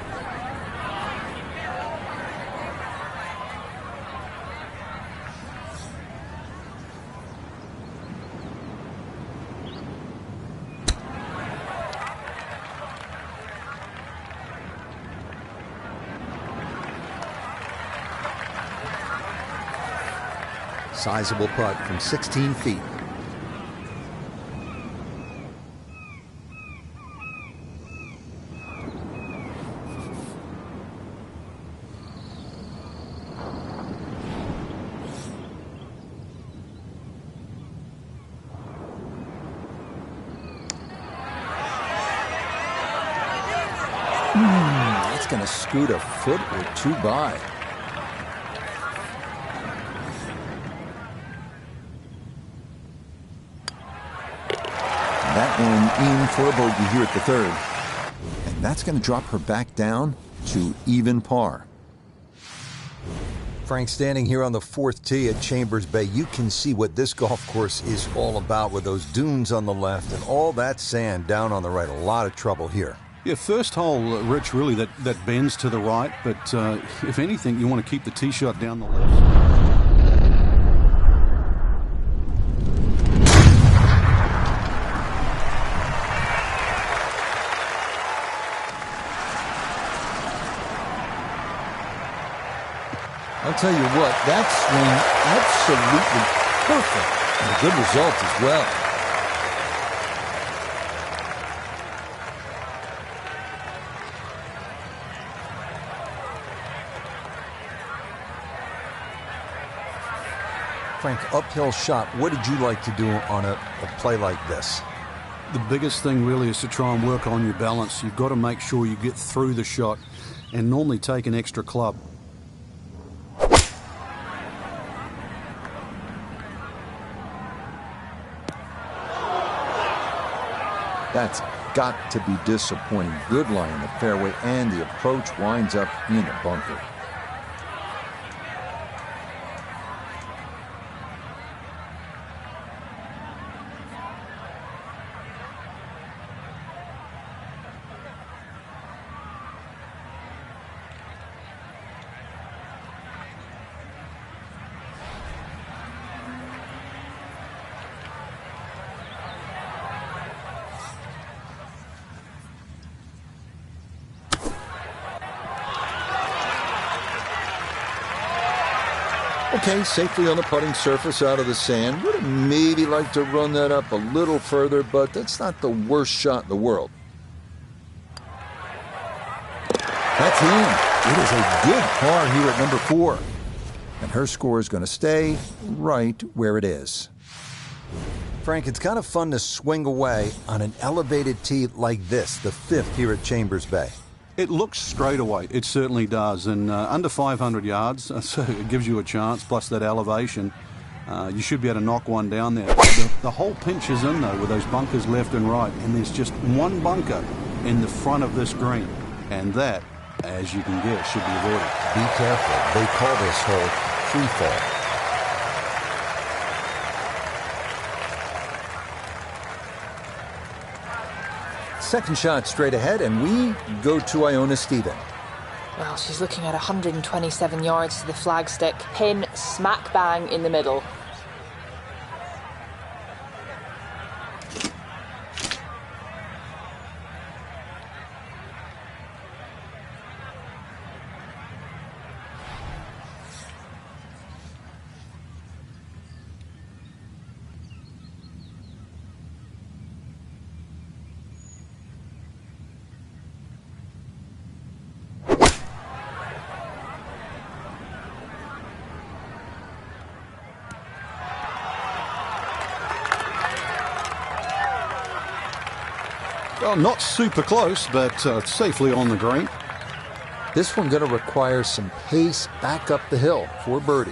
Sizable putt from 16 feet. It's going to scoot a foot or two by. That one in for a bogey here at the third. And that's going to drop her back down to even par. Frank, standing here on the fourth tee at Chambers Bay, you can see what this golf course is all about with those dunes on the left and all that sand down on the right. A lot of trouble here. Yeah, first hole, Rich, really that bends to the right, but if anything, you want to keep the tee shot down the left. I'll tell you what, that swing, absolutely perfect. And a good result as well. Frank, uphill shot. What did you like to do on a play like this? The biggest thing really is to try and work on your balance. You've got to make sure you get through the shot and normally take an extra club. That's got to be disappointing. Good lie in the fairway, and the approach winds up in a bunker. Okay, safely on the putting surface out of the sand. Would have maybe liked to run that up a little further, but that's not the worst shot in the world. That's in. It is a good par here at number 4. And her score is going to stay right where it is. Frank, it's kind of fun to swing away on an elevated tee like this, the 5th here at Chambers Bay. It looks straight away. It certainly does. And under 500 yards, so it gives you a chance, plus that elevation. You should be able to knock one down there. The whole pinch is in, though, with those bunkers left and right. And there's just one bunker in the front of this green. And that, as you can guess, should be avoided. Be careful. They call this hole free fall. Second shot straight ahead, and we go to Iona Stephen. Well, she's looking at 127 yards to the flagstick, pin smack bang in the middle. Well, not super close, but safely on the green. This one going to require some pace back up the hill for birdie.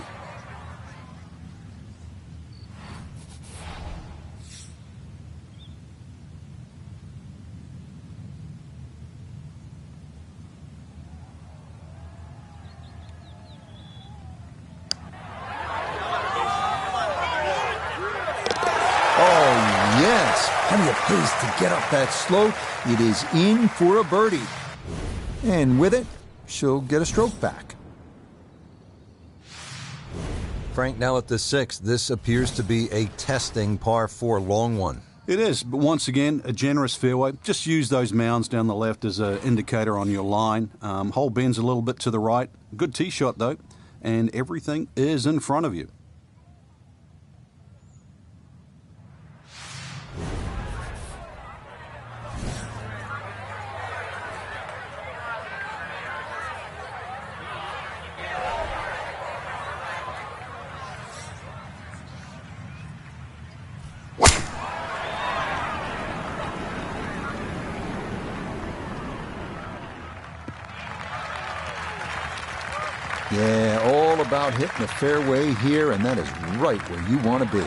Plenty of pace to get up that slope. It is in for a birdie. And with it, she'll get a stroke back. Frank, now at the 6th, this appears to be a testing par 4 long one. It is, but once again, a generous fairway. Just use those mounds down the left as an indicator on your line. Hole bends a little bit to the right. Good tee shot, though, and everything is in front of you. Yeah, all about hitting the fairway here, and that is right where you want to be.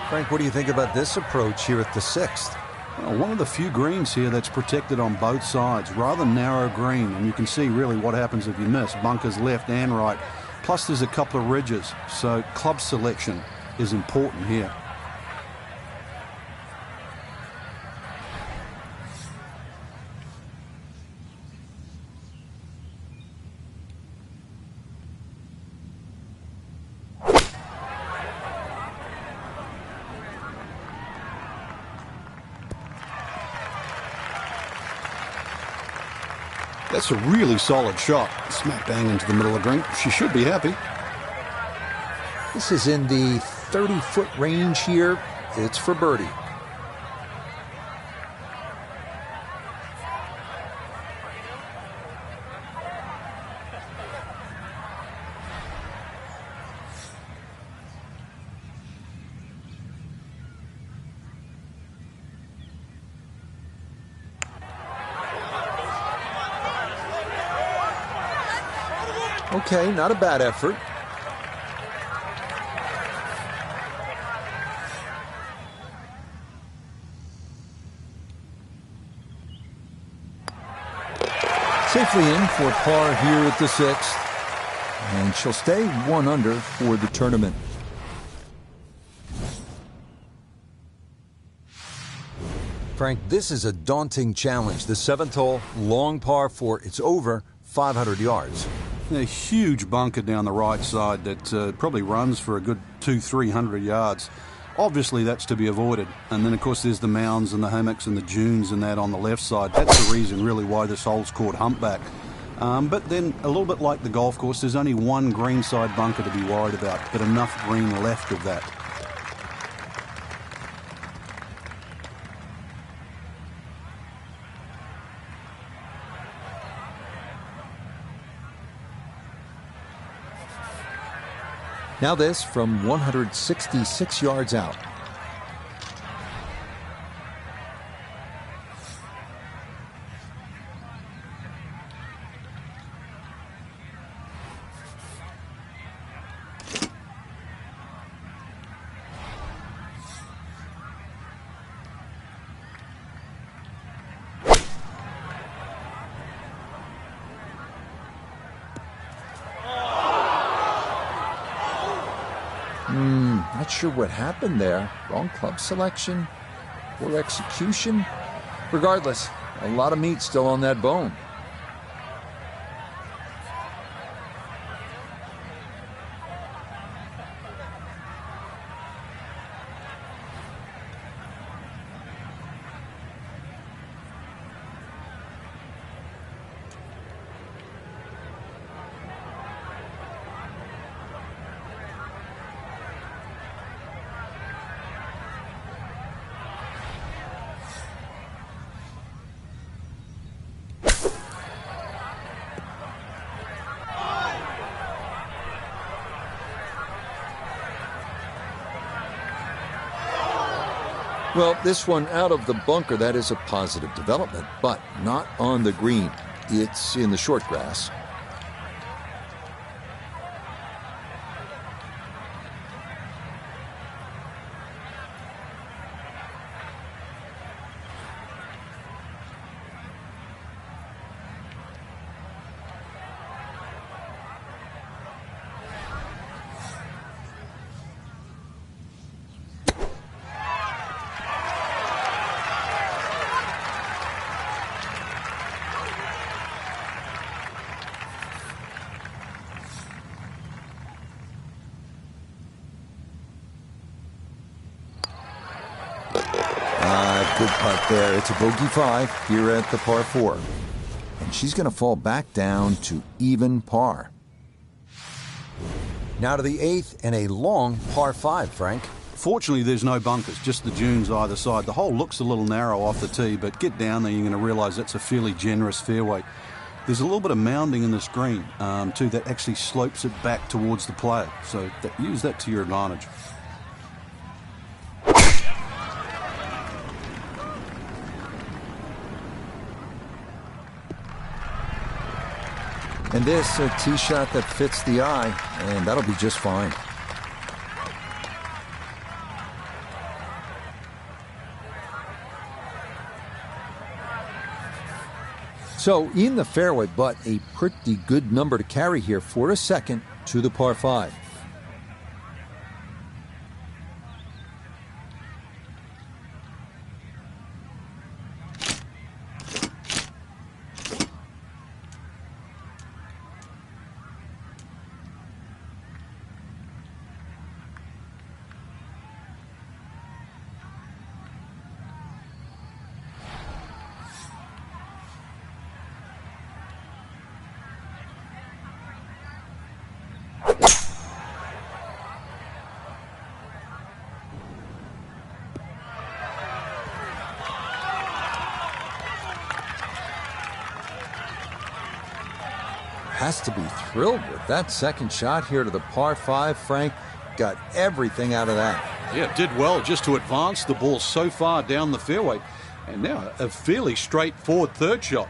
Frank, what do you think about this approach here at the 6th? Well, one of the few greens here that's protected on both sides. Rather narrow green, and you can see really what happens if you miss. Bunkers left and right. Plus there's a couple of ridges, so club selection is important here. That's a really solid shot. Smack bang into the middle of the green. She should be happy. This is in the 30-foot range here. It's for birdie. Okay, not a bad effort. Safely in for par here at the 6th. And she'll stay 1 under for the tournament. Frank, this is a daunting challenge. The 7th hole, long par 4. It's over 500 yards. A huge bunker down the right side that probably runs for a good 200-300 yards. Obviously that's to be avoided. And then of course there's the mounds and the hummocks and the dunes and that on the left side. That's the reason really why this hole's called Humpback. But then a little bit like the golf course, there's only one greenside bunker to be worried about, but enough green left of that. Now this from 166 yards out. Not sure what happened there. Wrong club selection, poor execution. Regardless, a lot of meat still on that bone. Well, this one out of the bunker, that is a positive development, but not on the green. It's in the short grass. Good putt there. It's a bogey 5 here at the par 4. And she's going to fall back down to even par. Now to the 8th and a long par 5, Frank. Fortunately, there's no bunkers, just the dunes either side. The hole looks a little narrow off the tee, but get down there, you're going to realise that's a fairly generous fairway. There's a little bit of mounding in this green, too, that actually slopes it back towards the player. So use that to your advantage. And this, a tee shot that fits the eye, and that'll be just fine. So, in the fairway, but a pretty good number to carry here for a second to the par 5. Has to be thrilled with that second shot here to the par 5. Frank got everything out of that. Yeah, did well just to advance the ball so far down the fairway. And now a fairly straightforward third shot.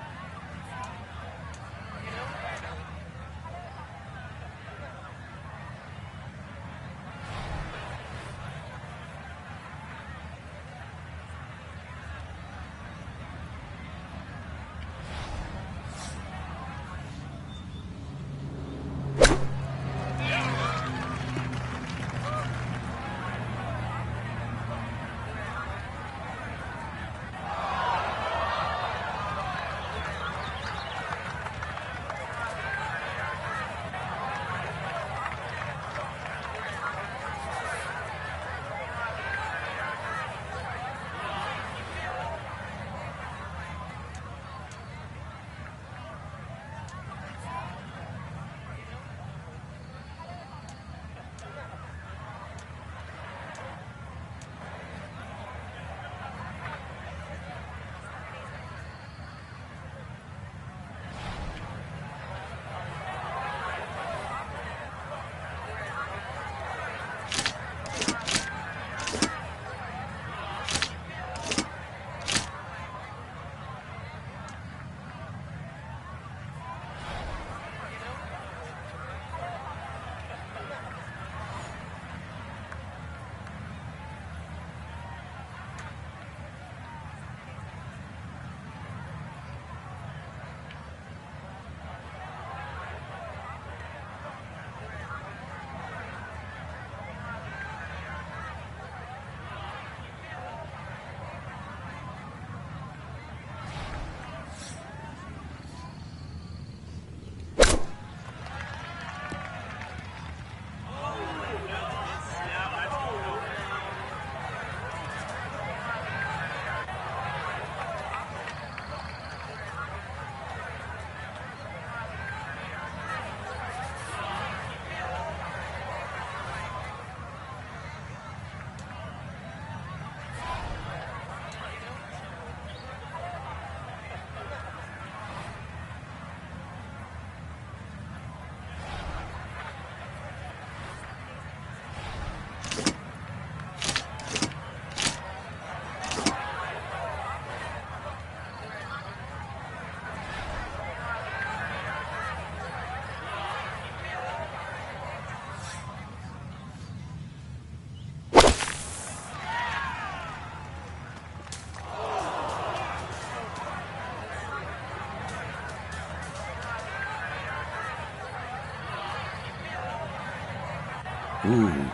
Ooh.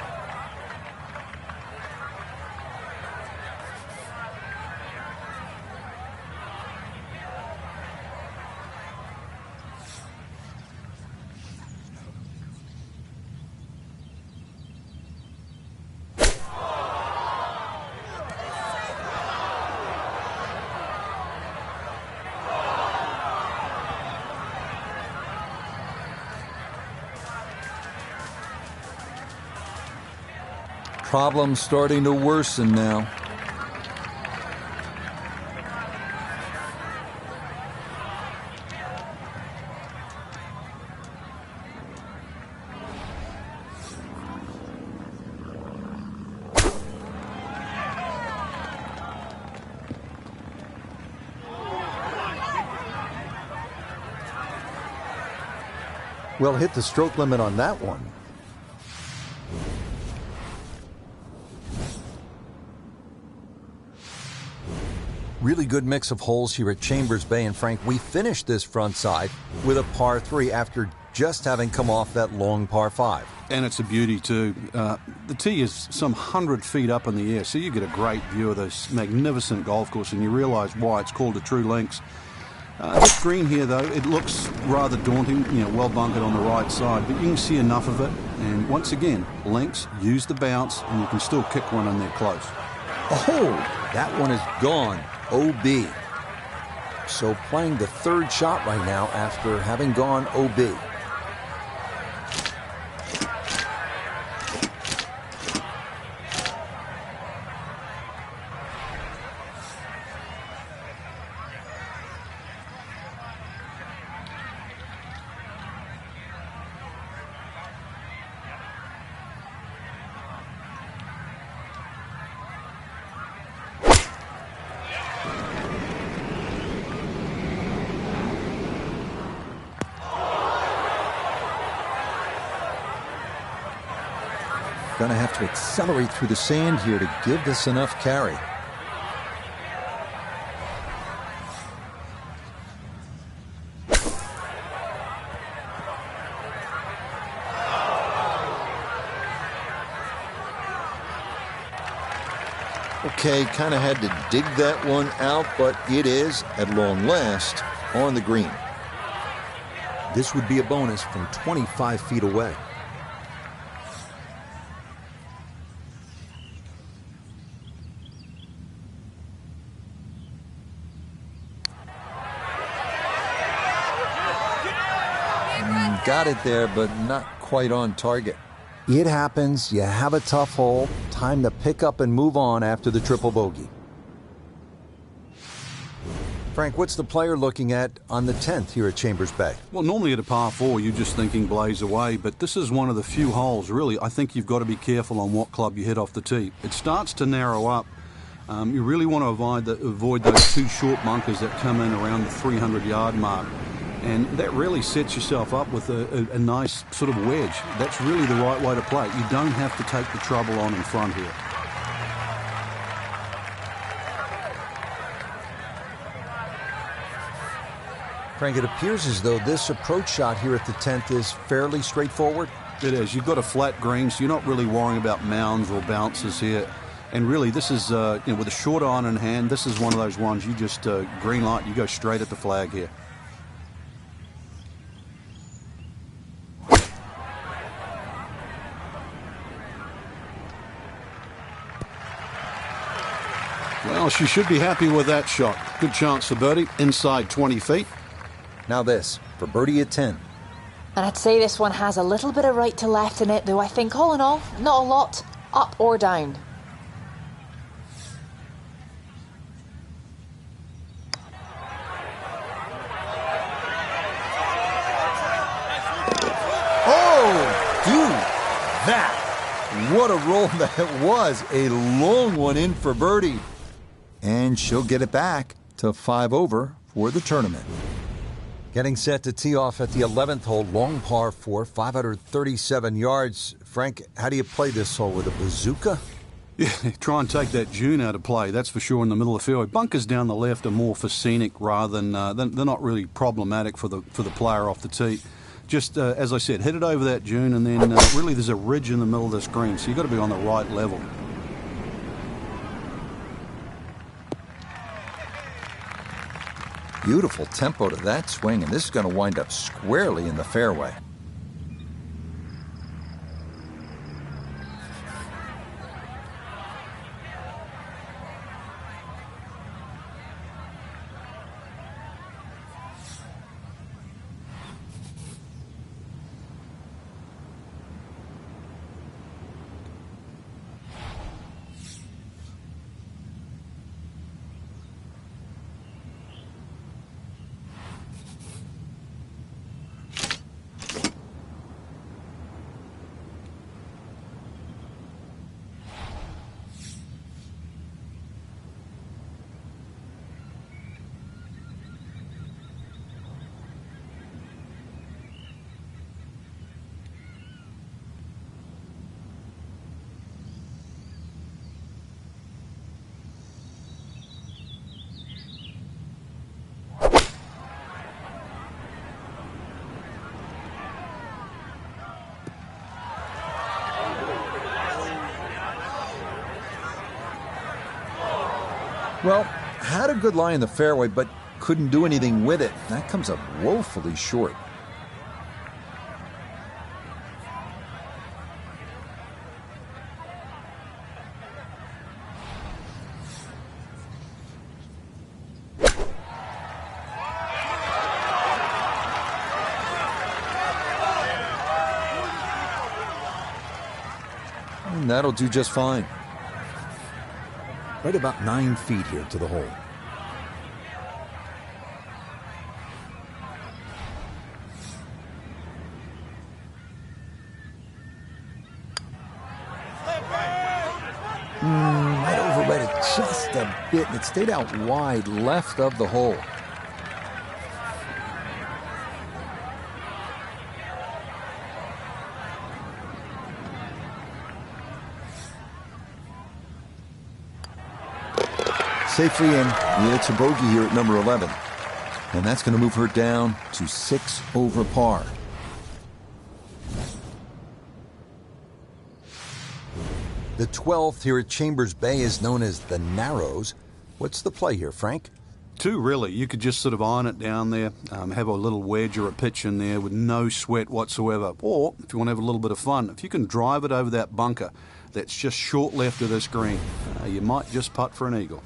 Problems starting to worsen now. Well, hit the stroke limit on that one. Really good mix of holes here at Chambers Bay. And Frank, we finished this front side with a par 3 after just having come off that long par 5. And it's a beauty too. The tee is some 100 feet up in the air, so you get a great view of this magnificent golf course, and you realise why it's called a true links. This green here, though, it looks rather daunting, well bunkered on the right side, but you can see enough of it. And once again, links, use the bounce, and you can still kick one in there close. Oh, that one is gone. OB. So playing the third shot right now after having gone OB. Going to have to accelerate through the sand here to give this enough carry. Okay, kind of had to dig that one out, but it is, at long last, on the green. This would be a bonus from 25 feet away. Got it there, but not quite on target. It happens. You have a tough hole. Time to pick up and move on after the triple bogey. Frank, what's the player looking at on the 10th here at Chambers Bay? Well, normally at a par 4, you're just thinking blaze away, but this is one of the few holes, really, I think you've got to be careful on what club you hit off the tee. It starts to narrow up. You really want to avoid those two short bunkers that come in around the 300-yard mark. And that really sets yourself up with a nice sort of wedge. That's really the right way to play. You don't have to take the trouble on in front here. Frank, it appears as though this approach shot here at the 10th is fairly straightforward. It is. You've got a flat green, so you're not really worrying about mounds or bounces here. And really, this is, with a short iron in hand, this is one of those ones you just green light, you go straight at the flag here. Well, she should be happy with that shot. Good chance for birdie, inside 20 feet. Now this, for birdie at 10. And I'd say this one has a little bit of right to left in it, though I think all in all, not a lot, up or down. Oh, dude, that. What a roll that was. A long one in for birdie. And she'll get it back to 5 over for the tournament. Getting set to tee off at the 11th hole, long par 4, 537 yards. Frank, how do you play this hole, with a bazooka? Yeah, try and take that June out of play, that's for sure, in the middle of the fairway. Bunkers down the left are more for scenic rather than, they're not really problematic for the player off the tee. Just, as I said, hit it over that June, and then really there's a ridge in the middle of this green, so you've got to be on the right level. Beautiful tempo to that swing, and this is going to wind up squarely in the fairway. Well, had a good lie in the fairway, but couldn't do anything with it. That comes up woefully short. And that'll do just fine. Right about 9 feet here to the hole. Might overread it just a bit, and it stayed out wide left of the hole. Safely in. It's a bogey here at number 11. And that's going to move her down to 6 over par. The 12th here at Chambers Bay is known as the Narrows. What's the play here, Frank? 2, really. You could just sort of iron it down there, have a little wedge or a pitch in there with no sweat whatsoever. Or, if you want to have a little bit of fun, if you can drive it over that bunker that's just short left of this green, you might just putt for an eagle.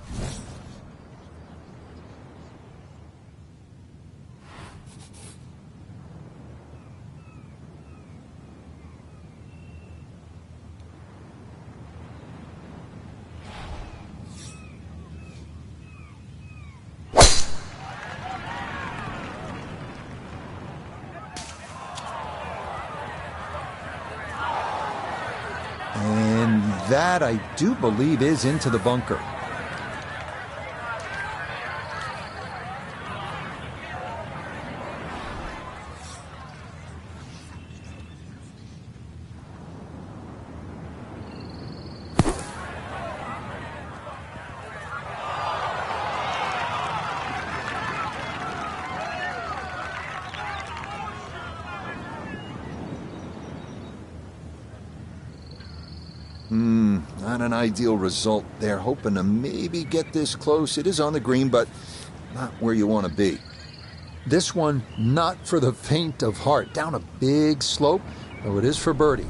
And that, I do believe, is into the bunker. Not an ideal result there. Hoping to maybe get this close. It is on the green, but not where you want to be. This one, not for the faint of heart. Down a big slope, though it is for birdie.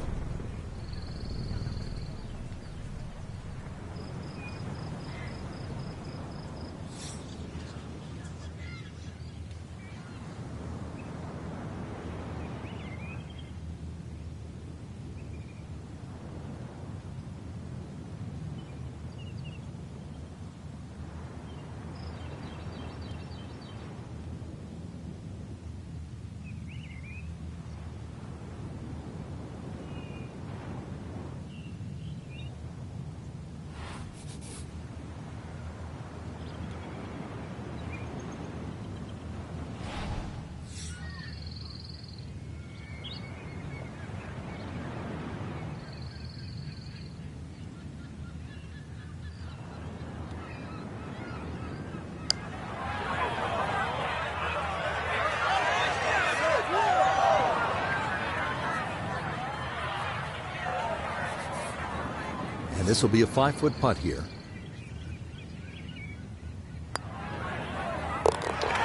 This will be a 5-foot putt here.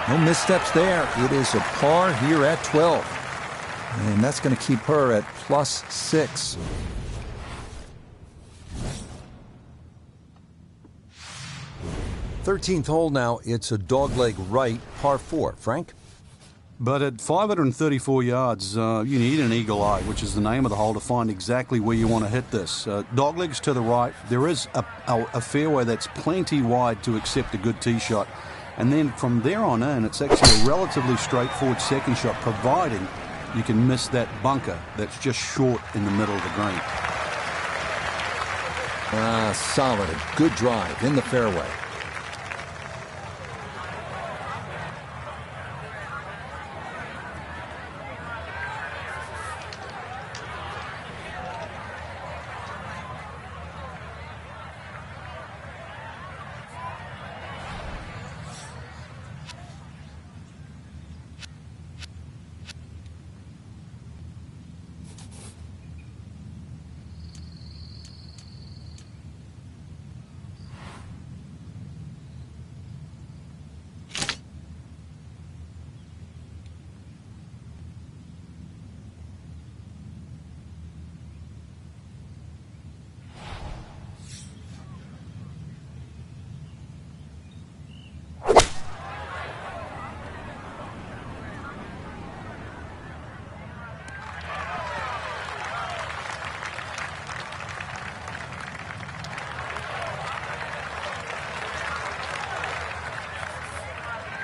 No missteps there. It is a par here at 12. And that's going to keep her at +6. Thirteenth hole now. It's a dogleg right, par 4. Frank? But at 534 yards, you need an eagle eye, which is the name of the hole, to find exactly where you want to hit this. Doglegs to the right. There is a fairway that's plenty wide to accept a good tee shot. And then from there on in, it's actually a relatively straightforward second shot, providing you can miss that bunker that's just short in the middle of the green. Solid. A good drive in the fairway.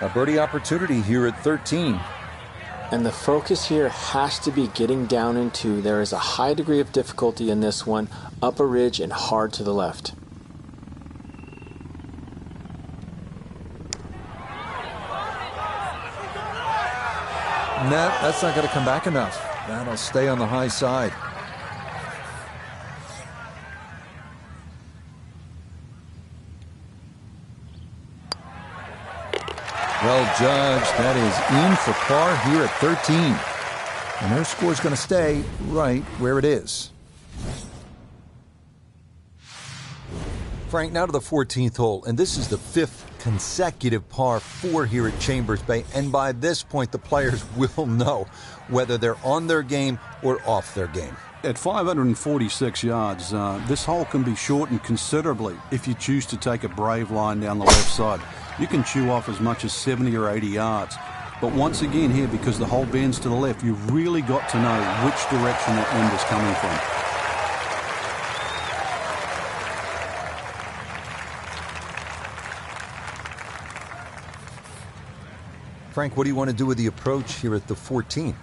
A birdie opportunity here at 13. And the focus here has to be getting down in two. There is a high degree of difficulty in this one, up a ridge and hard to the left. No, that's not going to come back enough. That'll stay on the high side. Well judged. That is in for par here at 13. And her score's going to stay right where it is. Frank, now to the 14th hole, and this is the 5th consecutive par 4 here at Chambers Bay, and by this point the players will know whether they're on their game or off their game. At 546 yards, this hole can be shortened considerably if you choose to take a brave line down the left side. You can chew off as much as 70 or 80 yards. But once again here, because the hole bends to the left, you've really got to know which direction that wind is coming from. Frank, what do you want to do with the approach here at the 14th?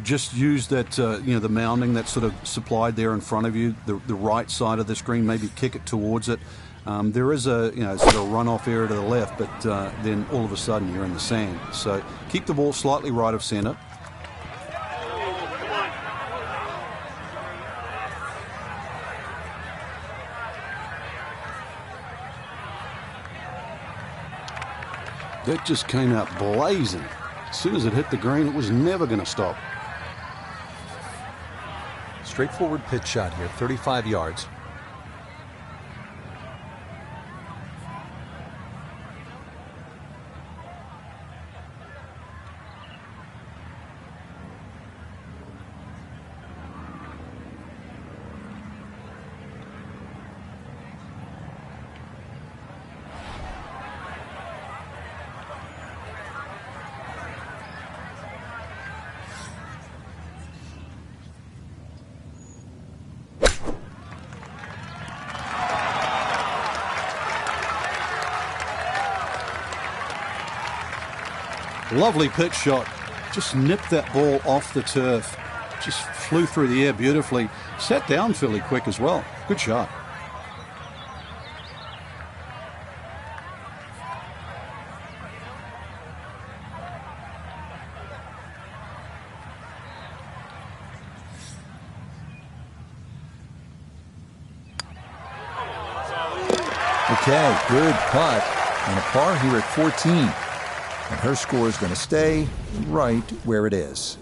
Just use that, the mounding that's sort of supplied there in front of you, the right side of the screen, maybe kick it towards it. There is a sort of runoff area to the left, but then all of a sudden you're in the sand. So keep the ball slightly right of center. That just came out blazing. As soon as it hit the green, it was never going to stop. Straightforward pitch shot here, 35 yards. Lovely pitch shot. Just nipped that ball off the turf. Just flew through the air beautifully. Sat down fairly quick as well. Good shot. Okay, good putt. And a par here at 14. And her score is going to stay right where it is.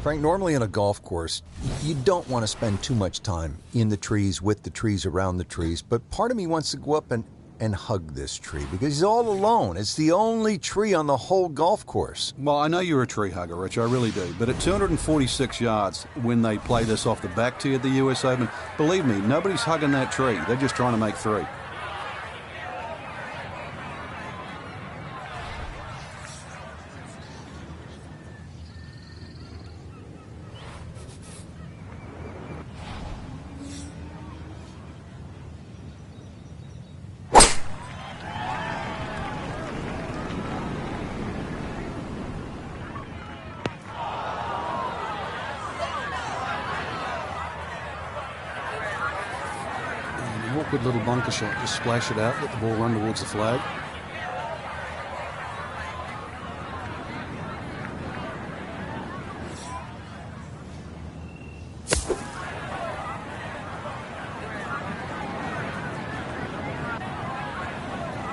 Frank, normally on a golf course, you don't want to spend too much time in the trees, with the trees, around the trees. But part of me wants to go up and hug this tree because he's all alone. It's the only tree on the whole golf course. Well, I know you're a tree hugger, Rich, I really do. But at 246 yards, when they play this off the back tee at the US Open, believe me, nobody's hugging that tree. They're just trying to make three. Awkward little bunker shot, just splash it out, let the ball run towards the flag.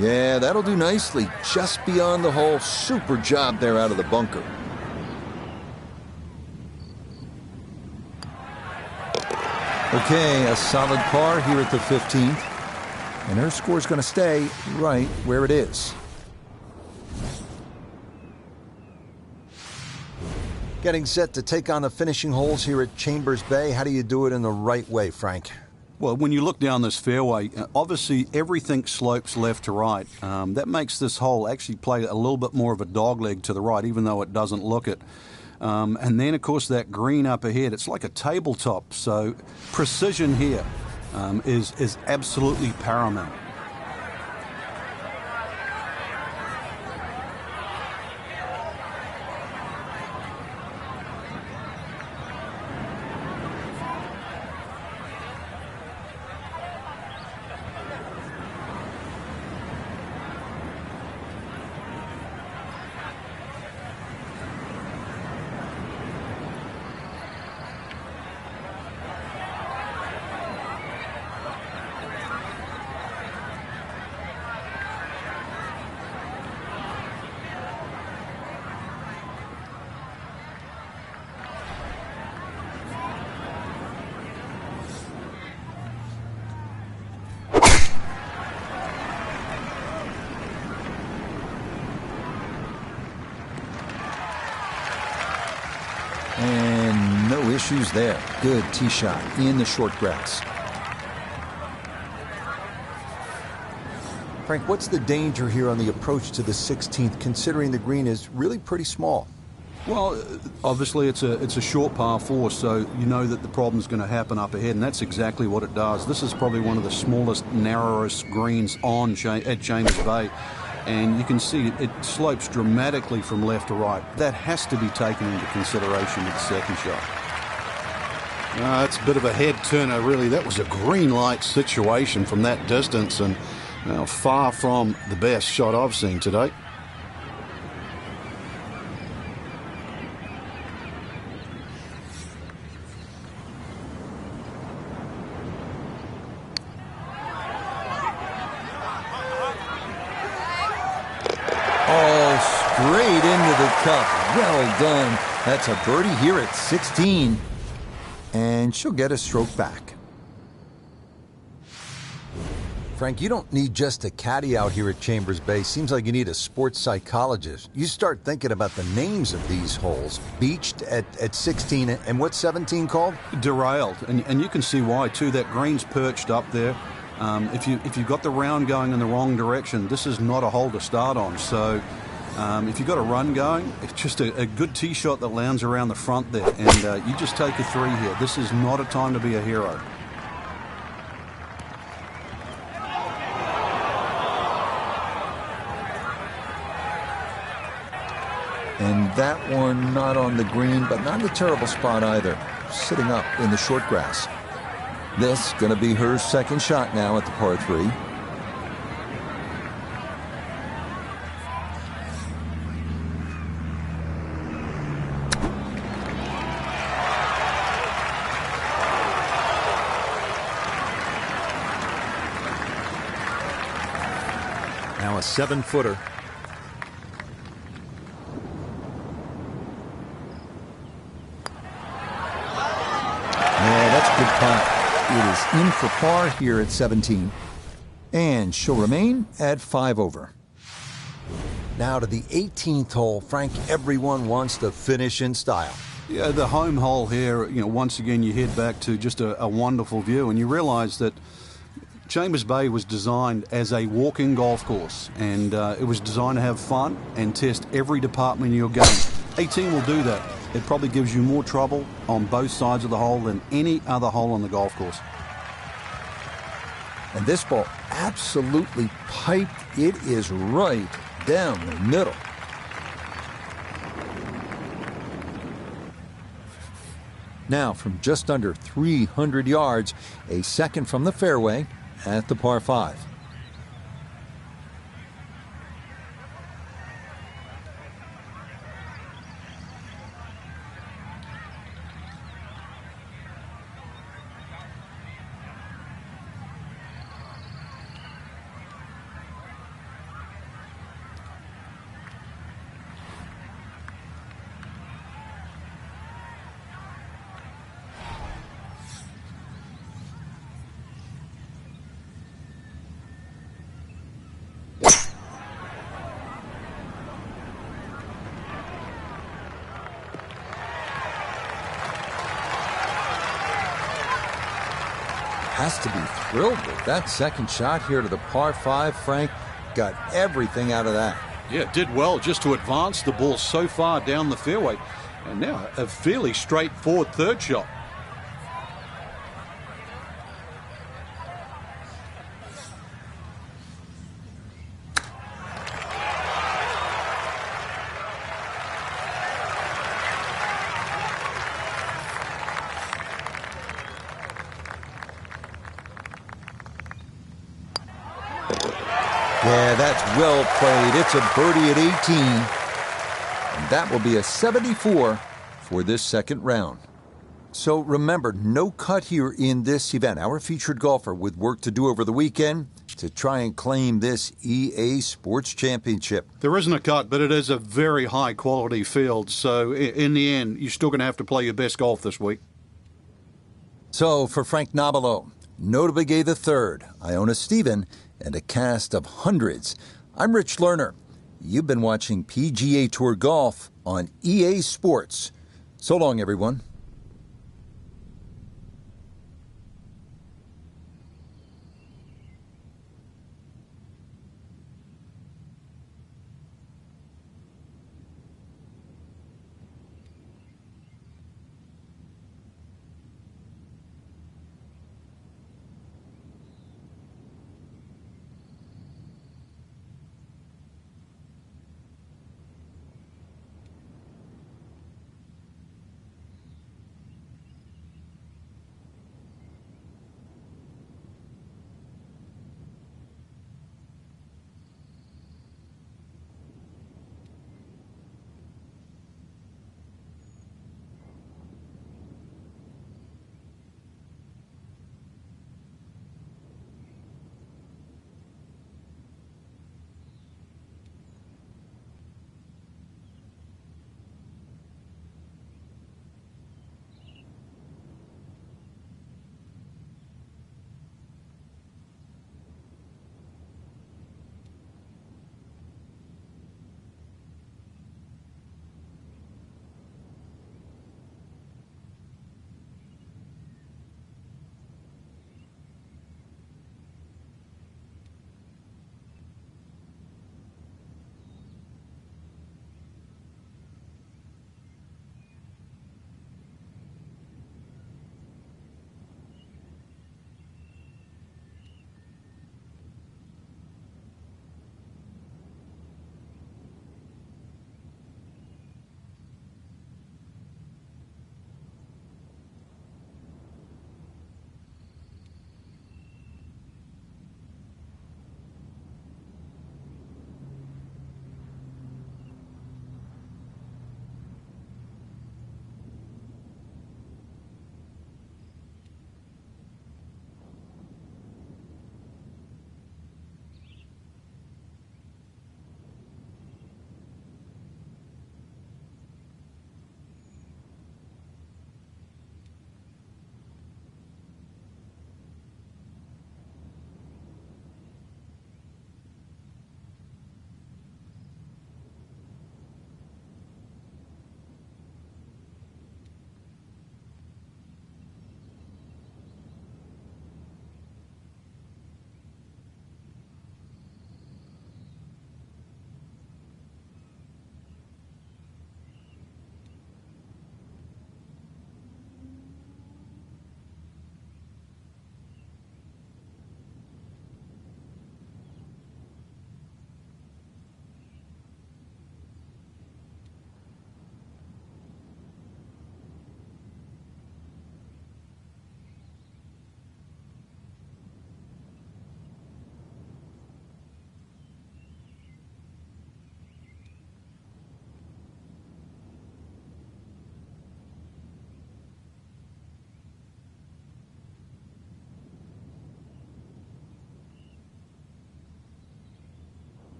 Yeah, that'll do nicely. Just beyond the hole. Super job there out of the bunker. Okay, a solid par here at the 15th. And her score's going to stay right where it is. Getting set to take on the finishing holes here at Chambers Bay. How do you do it in the right way, Frank? Well, when you look down this fairway, obviously everything slopes left to right. That makes this hole actually play a little bit more of a dogleg to the right, even though it doesn't look it. And then, of course, that green up ahead, it's like a tabletop. So precision here is absolutely paramount. issues there. Good tee shot in the short grass. Frank, what's the danger here on the approach to the 16th, considering the green is really pretty small? Well, obviously it's a short par 4, so you know that the problem's going to happen up ahead, and that's exactly what it does. This is probably one of the smallest, narrowest greens at Chambers Bay, and you can see it slopes dramatically from left to right. That has to be taken into consideration with the second shot. It's a bit of a head turner, really. That was a green light situation from that distance, and far from the best shot I've seen today. Straight into the cup. Well done. That's a birdie here at 16. And she'll get a stroke back. Frank, you don't need just a caddy out here at Chambers Bay. Seems like you need a sports psychologist. You start thinking about the names of these holes. Beached at 16, and what's 17 called? Derailed. And you can see why, too. That green's perched up there. If you've got the round going in the wrong direction, this is not a hole to start on. So if you've got a run going, it's just a good tee shot that lands around the front there, and you just take a 3 here. This is not a time to be a hero. And that one not on the green, but not in a terrible spot either. Sitting up in the short grass. This going to be her second shot now at the par 3. Now a 7-footer. Yeah, that's a good putt. It is in for par here at 17. And she'll remain at 5 over. Now to the 18th hole. Frank, everyone wants to finish in style. Yeah, the home hole here, once again you head back to just a wonderful view, and you realize that Chambers Bay was designed as a walking golf course, and it was designed to have fun and test every department in your game. 18 will do that. It probably gives you more trouble on both sides of the hole than any other hole on the golf course. And this ball absolutely piped. It is right down the middle. Now from just under 300 yards, a second from the fairway at the par 5. Has to be thrilled with that second shot here to the par 5. Frank got everything out of that. Yeah, did well just to advance the ball so far down the fairway. And now a fairly straightforward third shot. Yeah, that's well played. It's a birdie at 18. And that will be a 74 for this second round. So remember, no cut here in this event. Our featured golfer with work to do over the weekend to try and claim this EA Sports Championship. There isn't a cut, but it is a very high-quality field. So in the end, you're still going to have to play your best golf this week. So for Frank Nobilo, Notable Gay III, Iona Stephen, and a cast of hundreds, I'm Rich Lerner. You've been watching PGA Tour Golf on EA Sports. So long, everyone.